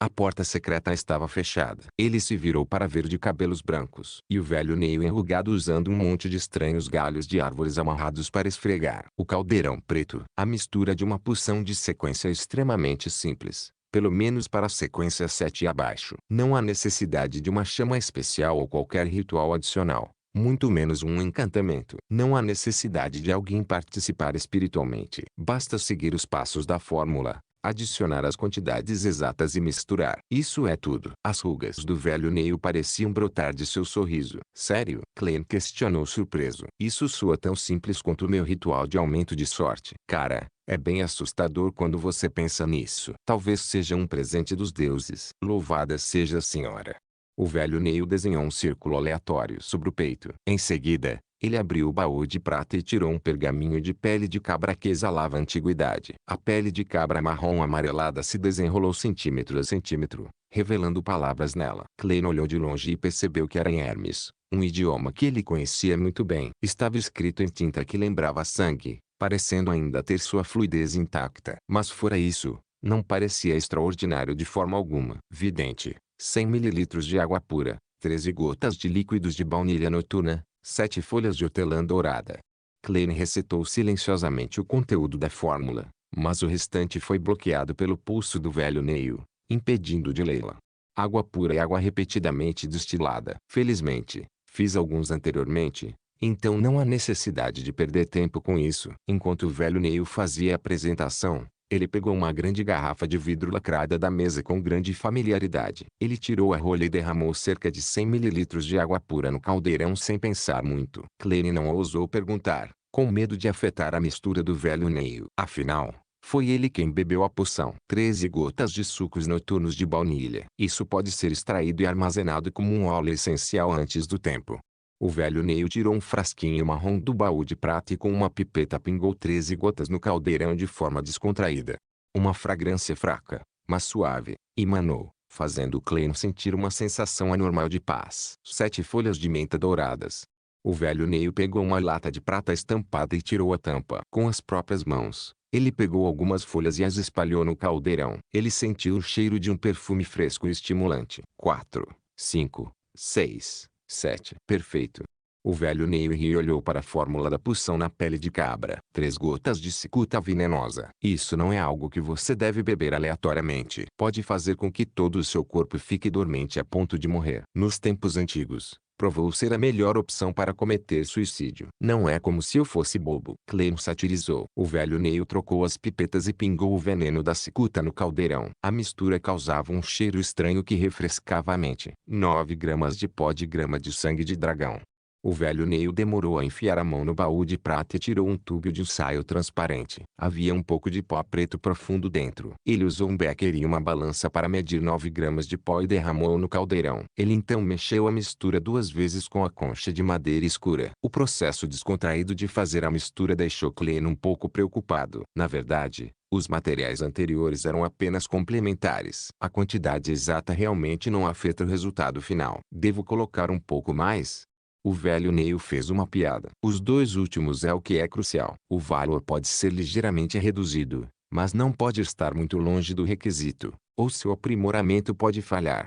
A porta secreta estava fechada. Ele se virou para ver de cabelos brancos. E o velho Neil enrugado usando um monte de estranhos galhos de árvores amarrados para esfregar. O caldeirão preto. A mistura de uma poção de sequência extremamente simples, pelo menos para a sequência 7 e abaixo. Não há necessidade de uma chama especial ou qualquer ritual adicional, muito menos um encantamento. Não há necessidade de alguém participar espiritualmente. Basta seguir os passos da fórmula, adicionar as quantidades exatas e misturar. Isso é tudo. As rugas do velho Neil pareciam brotar de seu sorriso. Sério? Klein questionou surpreso. Isso soa tão simples quanto o meu ritual de aumento de sorte. Cara, é bem assustador quando você pensa nisso. Talvez seja um presente dos deuses. Louvada seja a senhora. O velho Neil desenhou um círculo aleatório sobre o peito. Em seguida, ele abriu o baú de prata e tirou um pergaminho de pele de cabra que exalava a antiguidade. A pele de cabra marrom amarelada se desenrolou centímetro a centímetro, revelando palavras nela. Klein olhou de longe e percebeu que era em Hermes, um idioma que ele conhecia muito bem. Estava escrito em tinta que lembrava sangue, parecendo ainda ter sua fluidez intacta. Mas fora isso, não parecia extraordinário de forma alguma. Vidente, 100 ml de água pura, 13 gotas de líquidos de baunilha noturna, 7 folhas de hortelã dourada. Klein recitou silenciosamente o conteúdo da fórmula, mas o restante foi bloqueado pelo pulso do velho Neil, impedindo de lê-la. Água pura e água repetidamente destilada. Felizmente, fiz alguns anteriormente, então não há necessidade de perder tempo com isso. Enquanto o velho Neil fazia a apresentação, ele pegou uma grande garrafa de vidro lacrada da mesa com grande familiaridade. Ele tirou a rolha e derramou cerca de 100 mililitros de água pura no caldeirão sem pensar muito. Klein não ousou perguntar, com medo de afetar a mistura do velho Neil. Afinal, foi ele quem bebeu a poção. 13 gotas de sucos noturnos de baunilha. Isso pode ser extraído e armazenado como um óleo essencial antes do tempo. O velho Neil tirou um frasquinho marrom do baú de prata e com uma pipeta pingou 13 gotas no caldeirão de forma descontraída. Uma fragrância fraca, mas suave, emanou, fazendo Klein sentir uma sensação anormal de paz. 7 folhas de menta douradas. O velho Neil pegou uma lata de prata estampada e tirou a tampa. Com as próprias mãos, ele pegou algumas folhas e as espalhou no caldeirão. Ele sentiu o cheiro de um perfume fresco e estimulante. 4, 5, 6, 7. Perfeito. O velho Neil olhou para a fórmula da poção na pele de cabra. 3 gotas de cicuta venenosa. Isso não é algo que você deve beber aleatoriamente. Pode fazer com que todo o seu corpo fique dormente a ponto de morrer. Nos tempos antigos, provou ser a melhor opção para cometer suicídio. Não é como se eu fosse bobo. Klein satirizou. O velho Neil trocou as pipetas e pingou o veneno da cicuta no caldeirão. A mistura causava um cheiro estranho que refrescava a mente. 9 gramas de pó de grama de sangue de dragão. O velho Neil demorou a enfiar a mão no baú de prata e tirou um tubo de ensaio transparente. Havia um pouco de pó preto profundo dentro. Ele usou um becker e uma balança para medir 9 gramas de pó e derramou-o no caldeirão. Ele então mexeu a mistura 2 vezes com a concha de madeira escura. O processo descontraído de fazer a mistura deixou Klein um pouco preocupado. Na verdade, os materiais anteriores eram apenas complementares. A quantidade exata realmente não afeta o resultado final. Devo colocar um pouco mais? O velho Neil fez uma piada. Os 2 últimos é o que é crucial. O valor pode ser ligeiramente reduzido, mas não pode estar muito longe do requisito, ou seu aprimoramento pode falhar.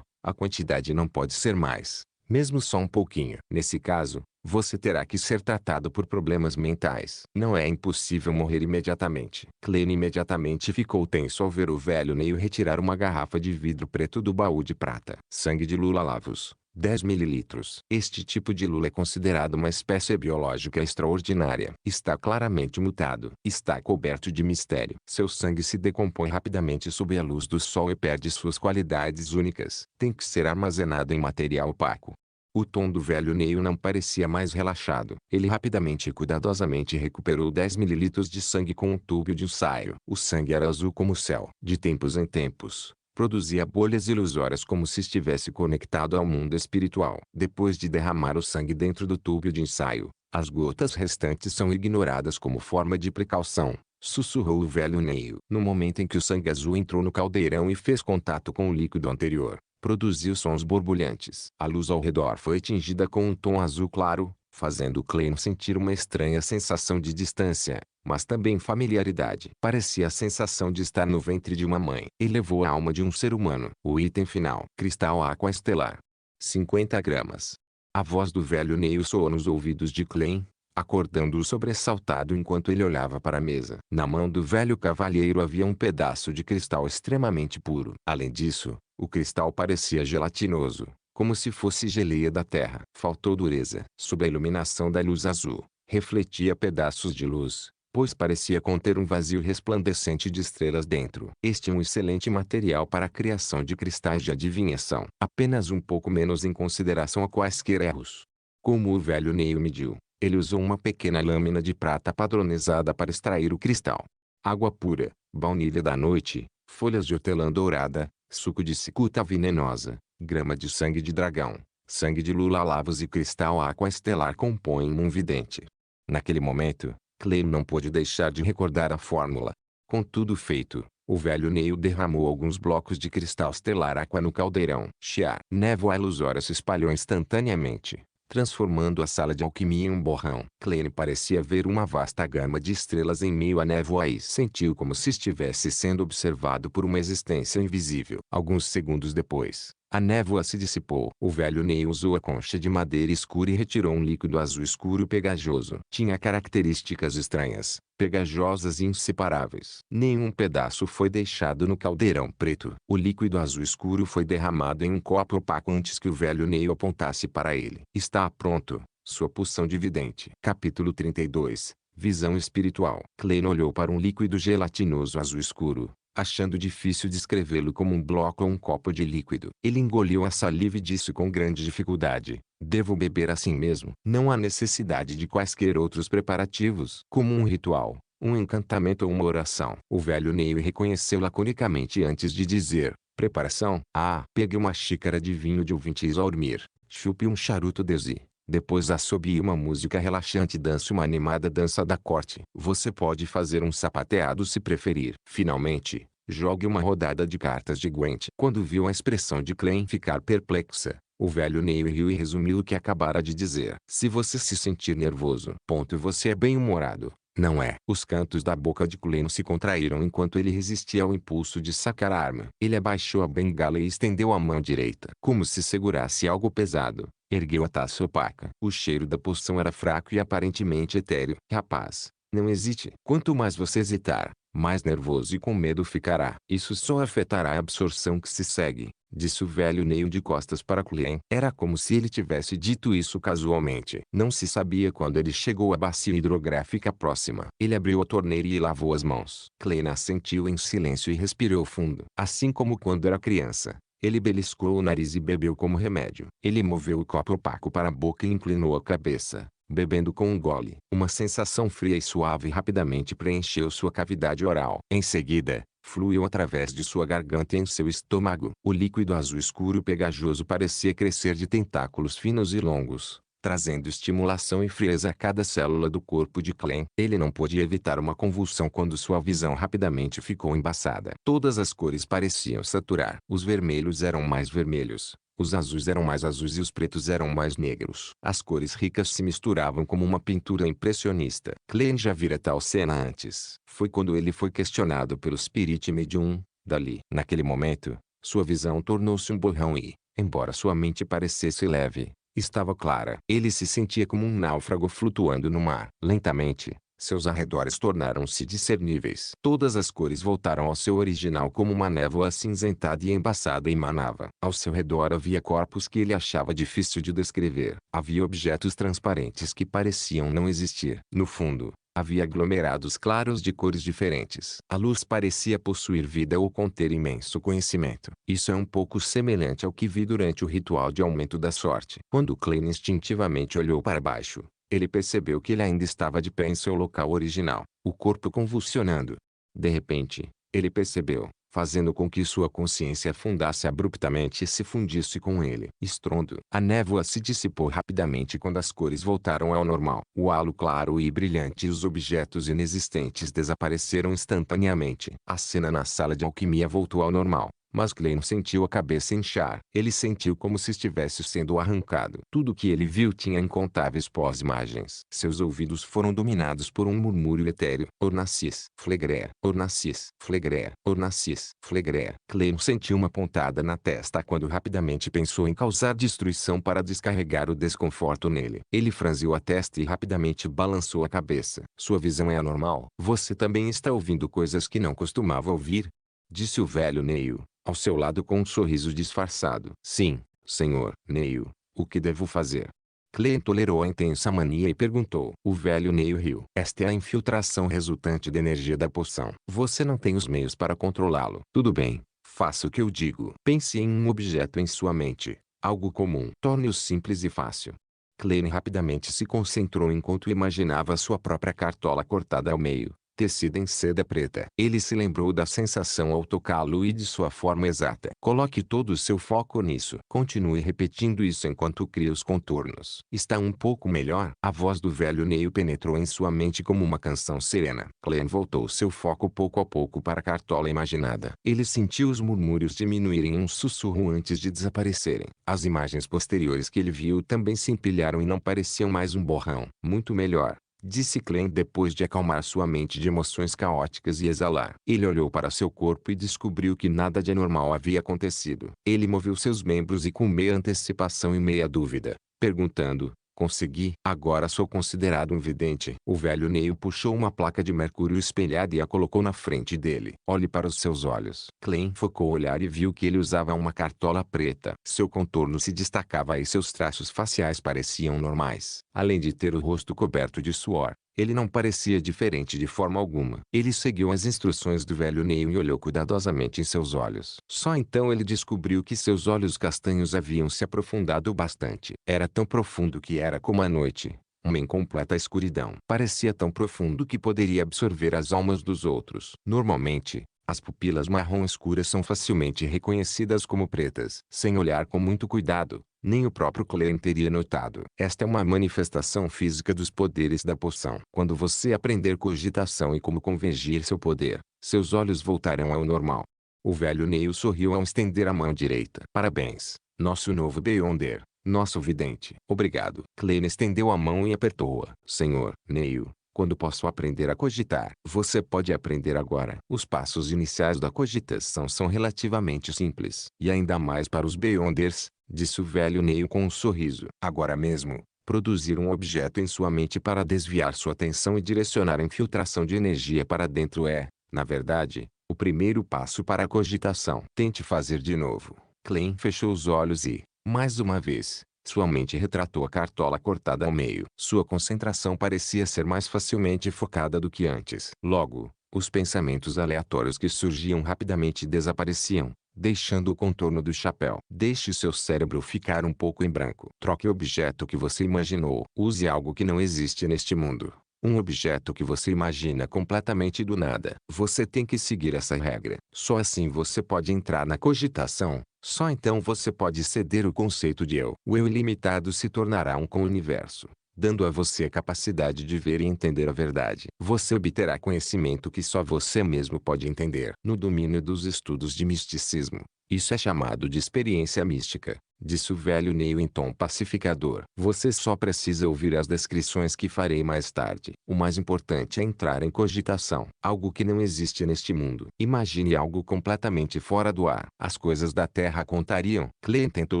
A quantidade não pode ser mais, mesmo só um pouquinho. Nesse caso, você terá que ser tratado por problemas mentais. Não é impossível morrer imediatamente. Klein imediatamente ficou tenso ao ver o velho Neil retirar uma garrafa de vidro preto do baú de prata. Sangue de lula lavos. 10 mililitros. Este tipo de lula é considerado uma espécie biológica extraordinária. Está claramente mutado. Está coberto de mistério. Seu sangue se decompõe rapidamente sob a luz do sol e perde suas qualidades únicas. Tem que ser armazenado em material opaco. O tom do velho Neil não parecia mais relaxado. Ele rapidamente e cuidadosamente recuperou 10 mililitros de sangue com um tubo de ensaio. O sangue era azul como o céu. De tempos em tempos, produzia bolhas ilusórias como se estivesse conectado ao mundo espiritual. Depois de derramar o sangue dentro do tubo de ensaio, as gotas restantes são ignoradas como forma de precaução, sussurrou o velho Neil. No momento em que o sangue azul entrou no caldeirão e fez contato com o líquido anterior, produziu sons borbulhantes. A luz ao redor foi tingida com um tom azul claro, fazendo Klein sentir uma estranha sensação de distância, mas também familiaridade. Parecia a sensação de estar no ventre de uma mãe. Elevou a alma de um ser humano. O item final. Cristal Aqua Estelar. 50 gramas. A voz do velho Neil soou nos ouvidos de Klein, acordando-o sobressaltado enquanto ele olhava para a mesa. Na mão do velho cavalheiro havia um pedaço de cristal extremamente puro. Além disso, o cristal parecia gelatinoso, como se fosse geleia da terra. Faltou dureza. Sob a iluminação da luz azul, refletia pedaços de luz, pois parecia conter um vazio resplandecente de estrelas dentro. Este é um excelente material para a criação de cristais de adivinhação. Apenas um pouco menos em consideração a quaisquer erros. Como o velho Neil mediu, ele usou uma pequena lâmina de prata padronizada para extrair o cristal. Água pura, baunilha da noite, folhas de hortelã dourada, suco de cicuta venenosa, grama de sangue de dragão, sangue de lula lavos e cristal Aqua Estelar compõem um vidente. Naquele momento, Klein não pôde deixar de recordar a fórmula. Com tudo feito, o velho Neil derramou alguns blocos de cristal estelar Aqua no caldeirão. Chiar. Névoa ilusória se espalhou instantaneamente, transformando a sala de alquimia em um borrão. Klein parecia ver uma vasta gama de estrelas em meio à névoa e sentiu como se estivesse sendo observado por uma existência invisível. Alguns segundos depois, A névoa se dissipou. O velho Neil usou a concha de madeira escura e retirou um líquido azul escuro pegajoso. Tinha características estranhas, pegajosas e inseparáveis. Nenhum pedaço foi deixado no caldeirão preto. O líquido azul escuro foi derramado em um copo opaco antes que o velho Neil apontasse para ele. Está pronto, sua poção de vidente. Capítulo 32. Visão espiritual. Klein olhou para um líquido gelatinoso azul escuro, achando difícil descrevê-lo como um bloco ou um copo de líquido. Ele engoliu a saliva e disse com grande dificuldade: "Devo beber assim mesmo?" Não há necessidade de quaisquer outros preparativos, como um ritual, um encantamento ou uma oração. O velho Neil reconheceu laconicamente antes de dizer: "Preparação? Ah, pegue uma xícara de vinho de ouvintes ao dormir, chupe um charuto Desi. Depois assobie uma música relaxante e dance uma animada dança da corte. Você pode fazer um sapateado se preferir. Finalmente, jogue uma rodada de cartas de Gwent." Quando viu a expressão de Klein ficar perplexa, o velho Neil riu e resumiu o que acabara de dizer. "Se você se sentir nervoso, você é bem-humorado, não é?" Os cantos da boca de Klein se contraíram enquanto ele resistia ao impulso de sacar a arma. Ele abaixou a bengala e estendeu a mão direita, como se segurasse algo pesado. Ergueu a taça opaca. O cheiro da poção era fraco e aparentemente etéreo. "Rapaz, não hesite. Quanto mais você hesitar, mais nervoso e com medo ficará. Isso só afetará a absorção que se segue", disse o velho Neil de costas para Klein. Era como se ele tivesse dito isso casualmente. Não se sabia quando ele chegou à bacia hidrográfica próxima. Ele abriu a torneira e lavou as mãos. Klein assentiu em silêncio e respirou fundo. Assim como quando era criança, ele beliscou o nariz e bebeu como remédio. Ele moveu o copo opaco para a boca e inclinou a cabeça, bebendo com um gole. Uma sensação fria e suave rapidamente preencheu sua cavidade oral. Em seguida, fluiu através de sua garganta e em seu estômago. O líquido azul escuro pegajoso parecia crescer de tentáculos finos e longos, trazendo estimulação e frieza a cada célula do corpo de Klein. Ele não pôde evitar uma convulsão quando sua visão rapidamente ficou embaçada. Todas as cores pareciam saturar. Os vermelhos eram mais vermelhos, os azuis eram mais azuis e os pretos eram mais negros. As cores ricas se misturavam como uma pintura impressionista. Klein já vira tal cena antes. Foi quando ele foi questionado pelo Spirit Medium. Dali, naquele momento, sua visão tornou-se um borrão e, embora sua mente parecesse leve, estava clara. Ele se sentia como um náufrago flutuando no mar. Lentamente, seus arredores tornaram-se discerníveis. Todas as cores voltaram ao seu original como uma névoa acinzentada e embaçada emanava. Ao seu redor havia corpos que ele achava difícil de descrever. Havia objetos transparentes que pareciam não existir. No fundo, havia aglomerados claros de cores diferentes. A luz parecia possuir vida ou conter imenso conhecimento. Isso é um pouco semelhante ao que vi durante o ritual de aumento da sorte. Quando Klein instintivamente olhou para baixo, ele percebeu que ele ainda estava de pé em seu local original, o corpo convulsionando. De repente, ele percebeu, fazendo com que sua consciência afundasse abruptamente e se fundisse com ele. Estrondo. A névoa se dissipou rapidamente quando as cores voltaram ao normal. O halo claro e brilhante e os objetos inexistentes desapareceram instantaneamente. A cena na sala de alquimia voltou ao normal. Mas Klein sentiu a cabeça inchar. Ele sentiu como se estivesse sendo arrancado. Tudo o que ele viu tinha incontáveis pós-imagens. Seus ouvidos foram dominados por um murmúrio etéreo. Ornacis, Flegrer, Ornacis, Flegrer, Ornacis, Flegrer. Klein sentiu uma pontada na testa quando rapidamente pensou em causar destruição para descarregar o desconforto nele. Ele franziu a testa e rapidamente balançou a cabeça. Sua visão é anormal. Você também está ouvindo coisas que não costumava ouvir? Disse o velho Neil, ao seu lado com um sorriso disfarçado. Sim, senhor Neil. O que devo fazer? Klein tolerou a intensa mania e perguntou. O velho Neil riu. Esta é a infiltração resultante da energia da poção. Você não tem os meios para controlá-lo. Tudo bem, faça o que eu digo. Pense em um objeto em sua mente, algo comum. Torne-o simples e fácil. Klein rapidamente se concentrou enquanto imaginava sua própria cartola cortada ao meio, tecida em seda preta. Ele se lembrou da sensação ao tocá-lo e de sua forma exata. Coloque todo o seu foco nisso. Continue repetindo isso enquanto cria os contornos. Está um pouco melhor? A voz do velho Neil penetrou em sua mente como uma canção serena. Klein voltou seu foco pouco a pouco para a cartola imaginada. Ele sentiu os murmúrios diminuírem em um sussurro antes de desaparecerem. As imagens posteriores que ele viu também se empilharam e não pareciam mais um borrão. Muito melhor. disse Klein depois de acalmar sua mente de emoções caóticas e exalar. Ele olhou para seu corpo e descobriu que nada de anormal havia acontecido. Ele moveu seus membros e com meia antecipação e meia dúvida, perguntando: consegui. Agora sou considerado um vidente. O velho Neil puxou uma placa de mercúrio espelhada e a colocou na frente dele. Olhe para os seus olhos. Klein focou o olhar e viu que ele usava uma cartola preta. Seu contorno se destacava e seus traços faciais pareciam normais. Além de ter o rosto coberto de suor, ele não parecia diferente de forma alguma. Ele seguiu as instruções do velho Neil e olhou cuidadosamente em seus olhos. Só então ele descobriu que seus olhos castanhos haviam se aprofundado bastante. Era tão profundo que era como a noite, uma incompleta escuridão. Parecia tão profundo que poderia absorver as almas dos outros. Normalmente, as pupilas marrom escuras são facilmente reconhecidas como pretas. Sem olhar com muito cuidado, nem o próprio Klein teria notado. Esta é uma manifestação física dos poderes da poção. Quando você aprender cogitação e como convergir seu poder, seus olhos voltarão ao normal. O velho Neil sorriu ao estender a mão direita. Parabéns, nosso novo Beyonder, nosso vidente. Obrigado. Klein estendeu a mão e apertou-a. Senhor Neil, quando posso aprender a cogitar? Você pode aprender agora. Os passos iniciais da cogitação são relativamente simples. E ainda mais para os Beyonders, disse o velho Neil com um sorriso. Agora mesmo, produzir um objeto em sua mente para desviar sua atenção e direcionar a infiltração de energia para dentro é, na verdade, o primeiro passo para a cogitação. Tente fazer de novo. Klein fechou os olhos e, mais uma vez, sua mente retratou a cartola cortada ao meio. Sua concentração parecia ser mais facilmente focada do que antes. Logo, os pensamentos aleatórios que surgiam rapidamente desapareciam, deixando o contorno do chapéu. Deixe seu cérebro ficar um pouco em branco. Troque o objeto que você imaginou. Use algo que não existe neste mundo. Um objeto que você imagina completamente do nada. Você tem que seguir essa regra. Só assim você pode entrar na cogitação. Só então você pode ceder o conceito de eu. O eu ilimitado se tornará um com o universo, dando a você a capacidade de ver e entender a verdade. Você obterá conhecimento que só você mesmo pode entender. No domínio dos estudos de misticismo, isso é chamado de experiência mística, disse o velho Neil em tom pacificador. Você só precisa ouvir as descrições que farei mais tarde. O mais importante é entrar em cogitação. Algo que não existe neste mundo. Imagine algo completamente fora do ar. As coisas da Terra contariam. Klein tentou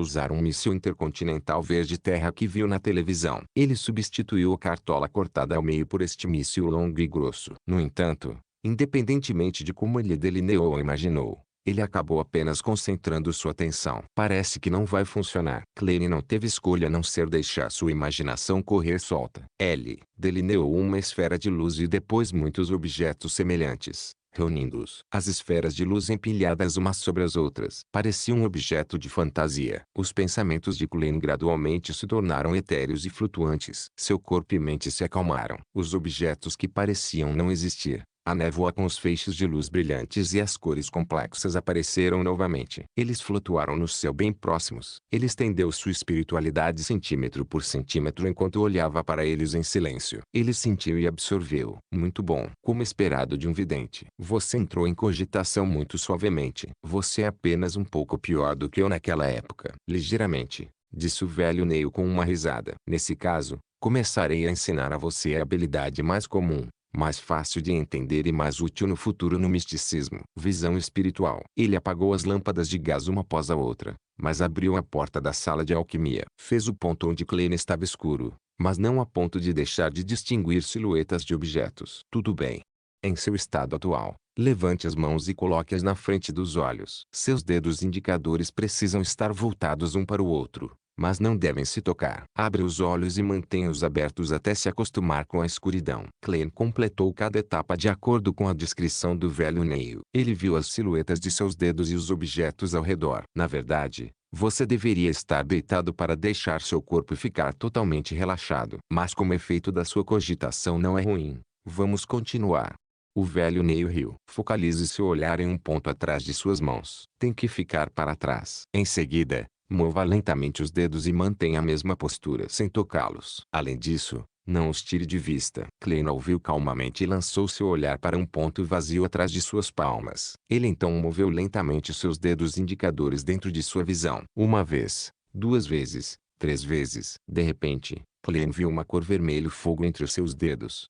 usar um míssil intercontinental verde-terra que viu na televisão. Ele substituiu a cartola cortada ao meio por este míssil longo e grosso. No entanto, independentemente de como ele delineou ou imaginou, ele acabou apenas concentrando sua atenção. Parece que não vai funcionar. Klein não teve escolha a não ser deixar sua imaginação correr solta. Ele delineou uma esfera de luz e depois muitos objetos semelhantes, reunindo-os. As esferas de luz empilhadas umas sobre as outras pareciam um objeto de fantasia. Os pensamentos de Klein gradualmente se tornaram etéreos e flutuantes. Seu corpo e mente se acalmaram. Os objetos que pareciam não existir, a névoa com os feixes de luz brilhantes e as cores complexas apareceram novamente. Eles flutuaram no céu bem próximos. Ele estendeu sua espiritualidade centímetro por centímetro enquanto olhava para eles em silêncio. Ele sentiu e absorveu. Muito bom. Como esperado de um vidente. Você entrou em cogitação muito suavemente. Você é apenas um pouco pior do que eu naquela época. Ligeiramente, disse o velho Neil com uma risada. Nesse caso, começarei a ensinar a você a habilidade mais comum, mais fácil de entender e mais útil no futuro no misticismo. Visão espiritual. Ele apagou as lâmpadas de gás uma após a outra, mas abriu a porta da sala de alquimia. Fez o ponto onde Klein estava escuro, mas não a ponto de deixar de distinguir silhuetas de objetos. Tudo bem. Em seu estado atual, levante as mãos e coloque-as na frente dos olhos. Seus dedos indicadores precisam estar voltados um para o outro, mas não devem se tocar. Abra os olhos e mantenha-os abertos até se acostumar com a escuridão. Klein completou cada etapa de acordo com a descrição do velho Neil. Ele viu as silhuetas de seus dedos e os objetos ao redor. Na verdade, você deveria estar deitado para deixar seu corpo ficar totalmente relaxado. Mas como efeito da sua cogitação não é ruim, vamos continuar. O velho Neil riu. Focalize seu olhar em um ponto atrás de suas mãos. Tem que ficar para trás. Em seguida, mova lentamente os dedos e mantenha a mesma postura sem tocá-los. Além disso, não os tire de vista. Klein ouviu calmamente e lançou seu olhar para um ponto vazio atrás de suas palmas. Ele então moveu lentamente seus dedos indicadores dentro de sua visão. Uma vez, duas vezes, 3 vezes. De repente, Klein viu uma cor vermelho fogo entre os seus dedos.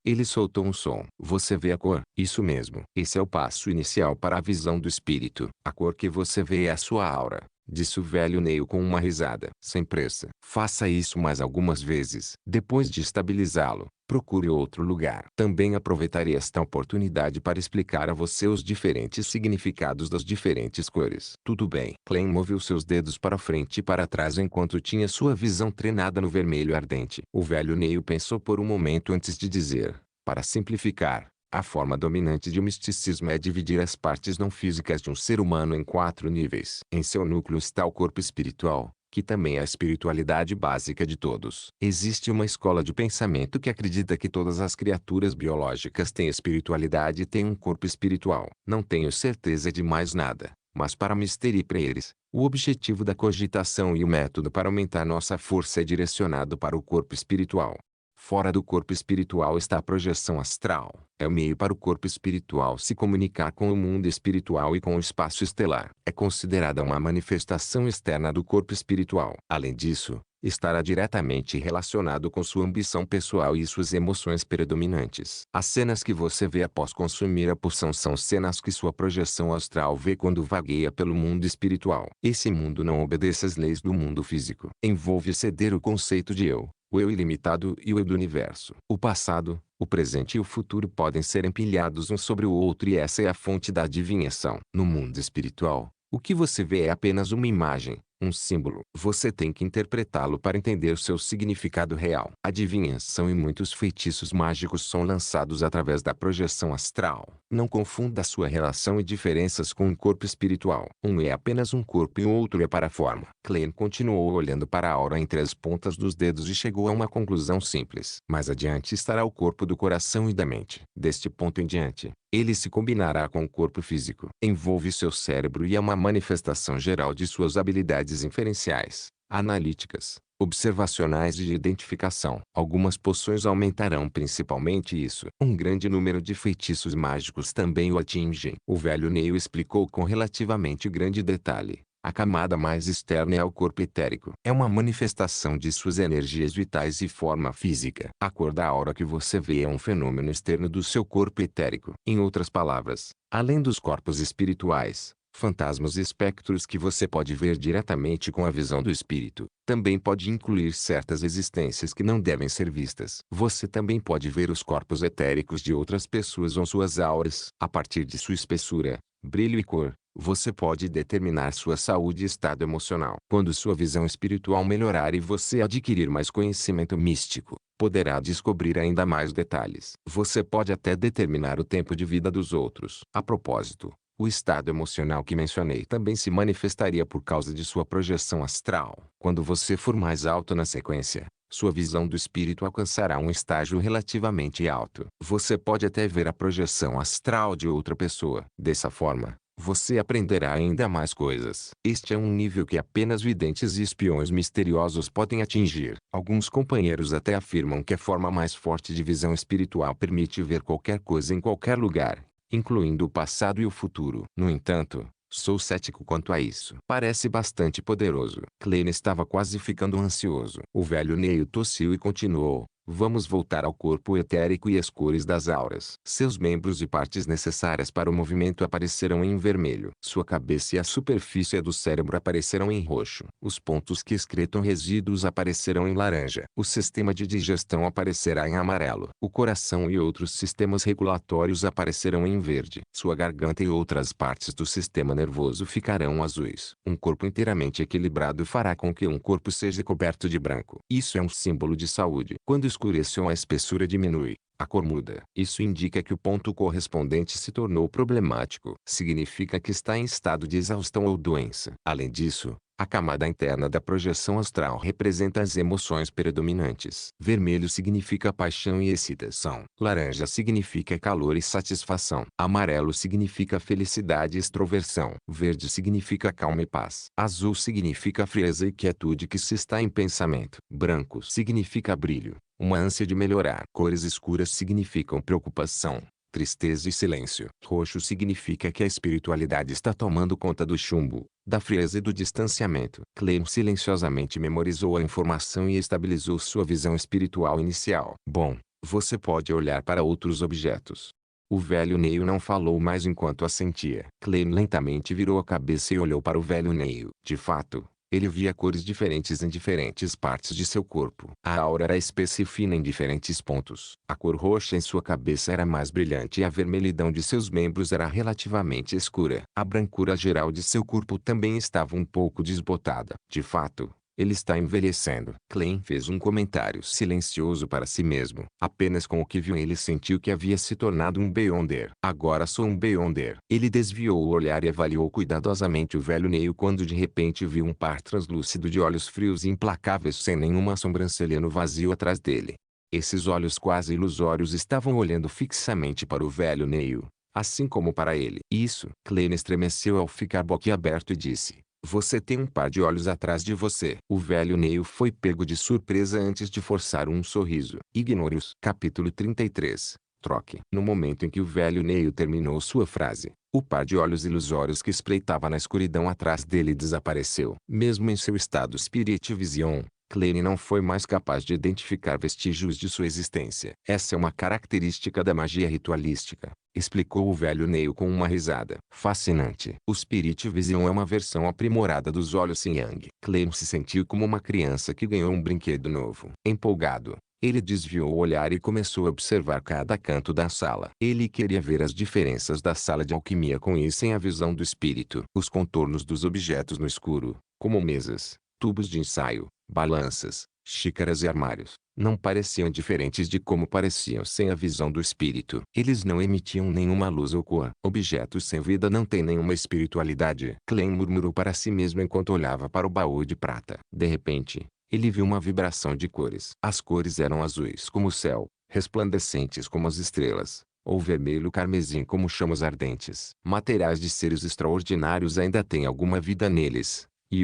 Ele soltou um som. Você vê a cor? Isso mesmo. Esse é o passo inicial para a visão do espírito. A cor que você vê é a sua aura, disse o velho Neil com uma risada. Sem pressa. Faça isso mais algumas vezes. Depois de estabilizá-lo, procure outro lugar. Também aproveitarei esta oportunidade para explicar a você os diferentes significados das diferentes cores. Tudo bem. Klein moveu seus dedos para frente e para trás enquanto tinha sua visão treinada no vermelho ardente. O velho Neil pensou por um momento antes de dizer, para simplificar, a forma dominante de misticismo é dividir as partes não físicas de um ser humano em 4 níveis. Em seu núcleo está o corpo espiritual, que também é a espiritualidade básica de todos. Existe uma escola de pensamento que acredita que todas as criaturas biológicas têm espiritualidade e têm um corpo espiritual. Não tenho certeza de mais nada, mas para Mr. e para eles, o objetivo da cogitação e o método para aumentar nossa força é direcionado para o corpo espiritual. Fora do corpo espiritual está a projeção astral. É o meio para o corpo espiritual se comunicar com o mundo espiritual e com o espaço estelar. É considerada uma manifestação externa do corpo espiritual. Além disso, estará diretamente relacionado com sua ambição pessoal e suas emoções predominantes. As cenas que você vê após consumir a poção são cenas que sua projeção astral vê quando vagueia pelo mundo espiritual. Esse mundo não obedece às leis do mundo físico. Envolve ceder o conceito de eu, o eu ilimitado e o eu do universo. O passado, o presente e o futuro podem ser empilhados um sobre o outro e essa é a fonte da adivinhação. No mundo espiritual, o que você vê é apenas uma imagem, um símbolo. Você tem que interpretá-lo para entender seu significado real. A adivinhação e muitos feitiços mágicos são lançados através da projeção astral. Não confunda sua relação e diferenças com o corpo espiritual. Um é apenas um corpo e o outro é para a forma. Klein continuou olhando para a aura entre as pontas dos dedos e chegou a uma conclusão simples. Mais adiante estará o corpo do coração e da mente. Deste ponto em diante, ele se combinará com o corpo físico. Envolve seu cérebro e é uma manifestação geral de suas habilidades inferenciais, analíticas, observacionais e de identificação. Algumas poções aumentarão principalmente isso. Um grande número de feitiços mágicos também o atingem. O velho Neil explicou com relativamente grande detalhe. A camada mais externa é o corpo etérico. É uma manifestação de suas energias vitais e forma física. A cor da aura que você vê é um fenômeno externo do seu corpo etérico. Em outras palavras, além dos corpos espirituais, fantasmas e espectros que você pode ver diretamente com a visão do espírito, também pode incluir certas existências que não devem ser vistas. Você também pode ver os corpos etéricos de outras pessoas ou suas auras. A partir de sua espessura, brilho e cor, você pode determinar sua saúde e estado emocional. Quando sua visão espiritual melhorar e você adquirir mais conhecimento místico, poderá descobrir ainda mais detalhes. Você pode até determinar o tempo de vida dos outros. A propósito, o estado emocional que mencionei também se manifestaria por causa de sua projeção astral. Quando você for mais alto na sequência, sua visão do espírito alcançará um estágio relativamente alto. Você pode até ver a projeção astral de outra pessoa. Dessa forma, você aprenderá ainda mais coisas. Este é um nível que apenas videntes e espiões misteriosos podem atingir. Alguns companheiros até afirmam que a forma mais forte de visão espiritual permite ver qualquer coisa em qualquer lugar, incluindo o passado e o futuro. No entanto, sou cético quanto a isso. Parece bastante poderoso. Klein estava quase ficando ansioso. O velho Neil tossiu e continuou. Vamos voltar ao corpo etérico e às cores das auras. Seus membros e partes necessárias para o movimento aparecerão em vermelho. Sua cabeça e a superfície do cérebro aparecerão em roxo. Os pontos que excretam resíduos aparecerão em laranja. O sistema de digestão aparecerá em amarelo. O coração e outros sistemas regulatórios aparecerão em verde. Sua garganta e outras partes do sistema nervoso ficarão azuis. Um corpo inteiramente equilibrado fará com que um corpo seja coberto de branco. Isso é um símbolo de saúde. Quando escurece ou a espessura diminui, a cor muda. Isso indica que o ponto correspondente se tornou problemático. Significa que está em estado de exaustão ou doença. Além disso, a camada interna da projeção astral representa as emoções predominantes. Vermelho significa paixão e excitação. Laranja significa calor e satisfação. Amarelo significa felicidade e extroversão. Verde significa calma e paz. Azul significa frieza e quietude que se está em pensamento. Branco significa brilho, uma ânsia de melhorar. Cores escuras significam preocupação, tristeza e silêncio. Roxo significa que a espiritualidade está tomando conta do chumbo, da frieza e do distanciamento. Clem silenciosamente memorizou a informação e estabilizou sua visão espiritual inicial. Bom, você pode olhar para outros objetos. O velho Neil não falou mais enquanto assentia. Clem lentamente virou a cabeça e olhou para o velho Neil. De fato, ele via cores diferentes em diferentes partes de seu corpo. A aura era espessa e fina em diferentes pontos. A cor roxa em sua cabeça era mais brilhante e a vermelhidão de seus membros era relativamente escura. A brancura geral de seu corpo também estava um pouco desbotada. De fato, ele está envelhecendo. Clem fez um comentário silencioso para si mesmo. Apenas com o que viu ele sentiu que havia se tornado um Beyonder. Agora sou um Beyonder. Ele desviou o olhar e avaliou cuidadosamente o velho Neil quando de repente viu um par translúcido de olhos frios e implacáveis sem nenhuma sobrancelha no vazio atrás dele. Esses olhos quase ilusórios estavam olhando fixamente para o velho Neil, assim como para ele. Isso. Clem estremeceu ao ficar boquiaberto e disse: "Você tem um par de olhos atrás de você." O velho Neil foi pego de surpresa antes de forçar um sorriso. Ignore-os. Capítulo 33. Troque. No momento em que o velho Neil terminou sua frase, o par de olhos ilusórios que espreitava na escuridão atrás dele desapareceu. Mesmo em seu estado Spirit Vision, Clem não foi mais capaz de identificar vestígios de sua existência. Essa é uma característica da magia ritualística, explicou o velho Neil com uma risada. Fascinante. O Spirit Vision é uma versão aprimorada dos olhos Yang. Clem se sentiu como uma criança que ganhou um brinquedo novo. Empolgado, ele desviou o olhar e começou a observar cada canto da sala. Ele queria ver as diferenças da sala de alquimia com isso em a visão do espírito. Os contornos dos objetos no escuro, como mesas, tubos de ensaio, balanças, xícaras e armários, não pareciam diferentes de como pareciam sem a visão do espírito. Eles não emitiam nenhuma luz ou cor. Objetos sem vida não têm nenhuma espiritualidade. Clem murmurou para si mesmo enquanto olhava para o baú de prata. De repente, ele viu uma vibração de cores. As cores eram azuis como o céu, resplandecentes como as estrelas, ou vermelho carmesim como chamas ardentes. Materiais de seres extraordinários ainda têm alguma vida neles, e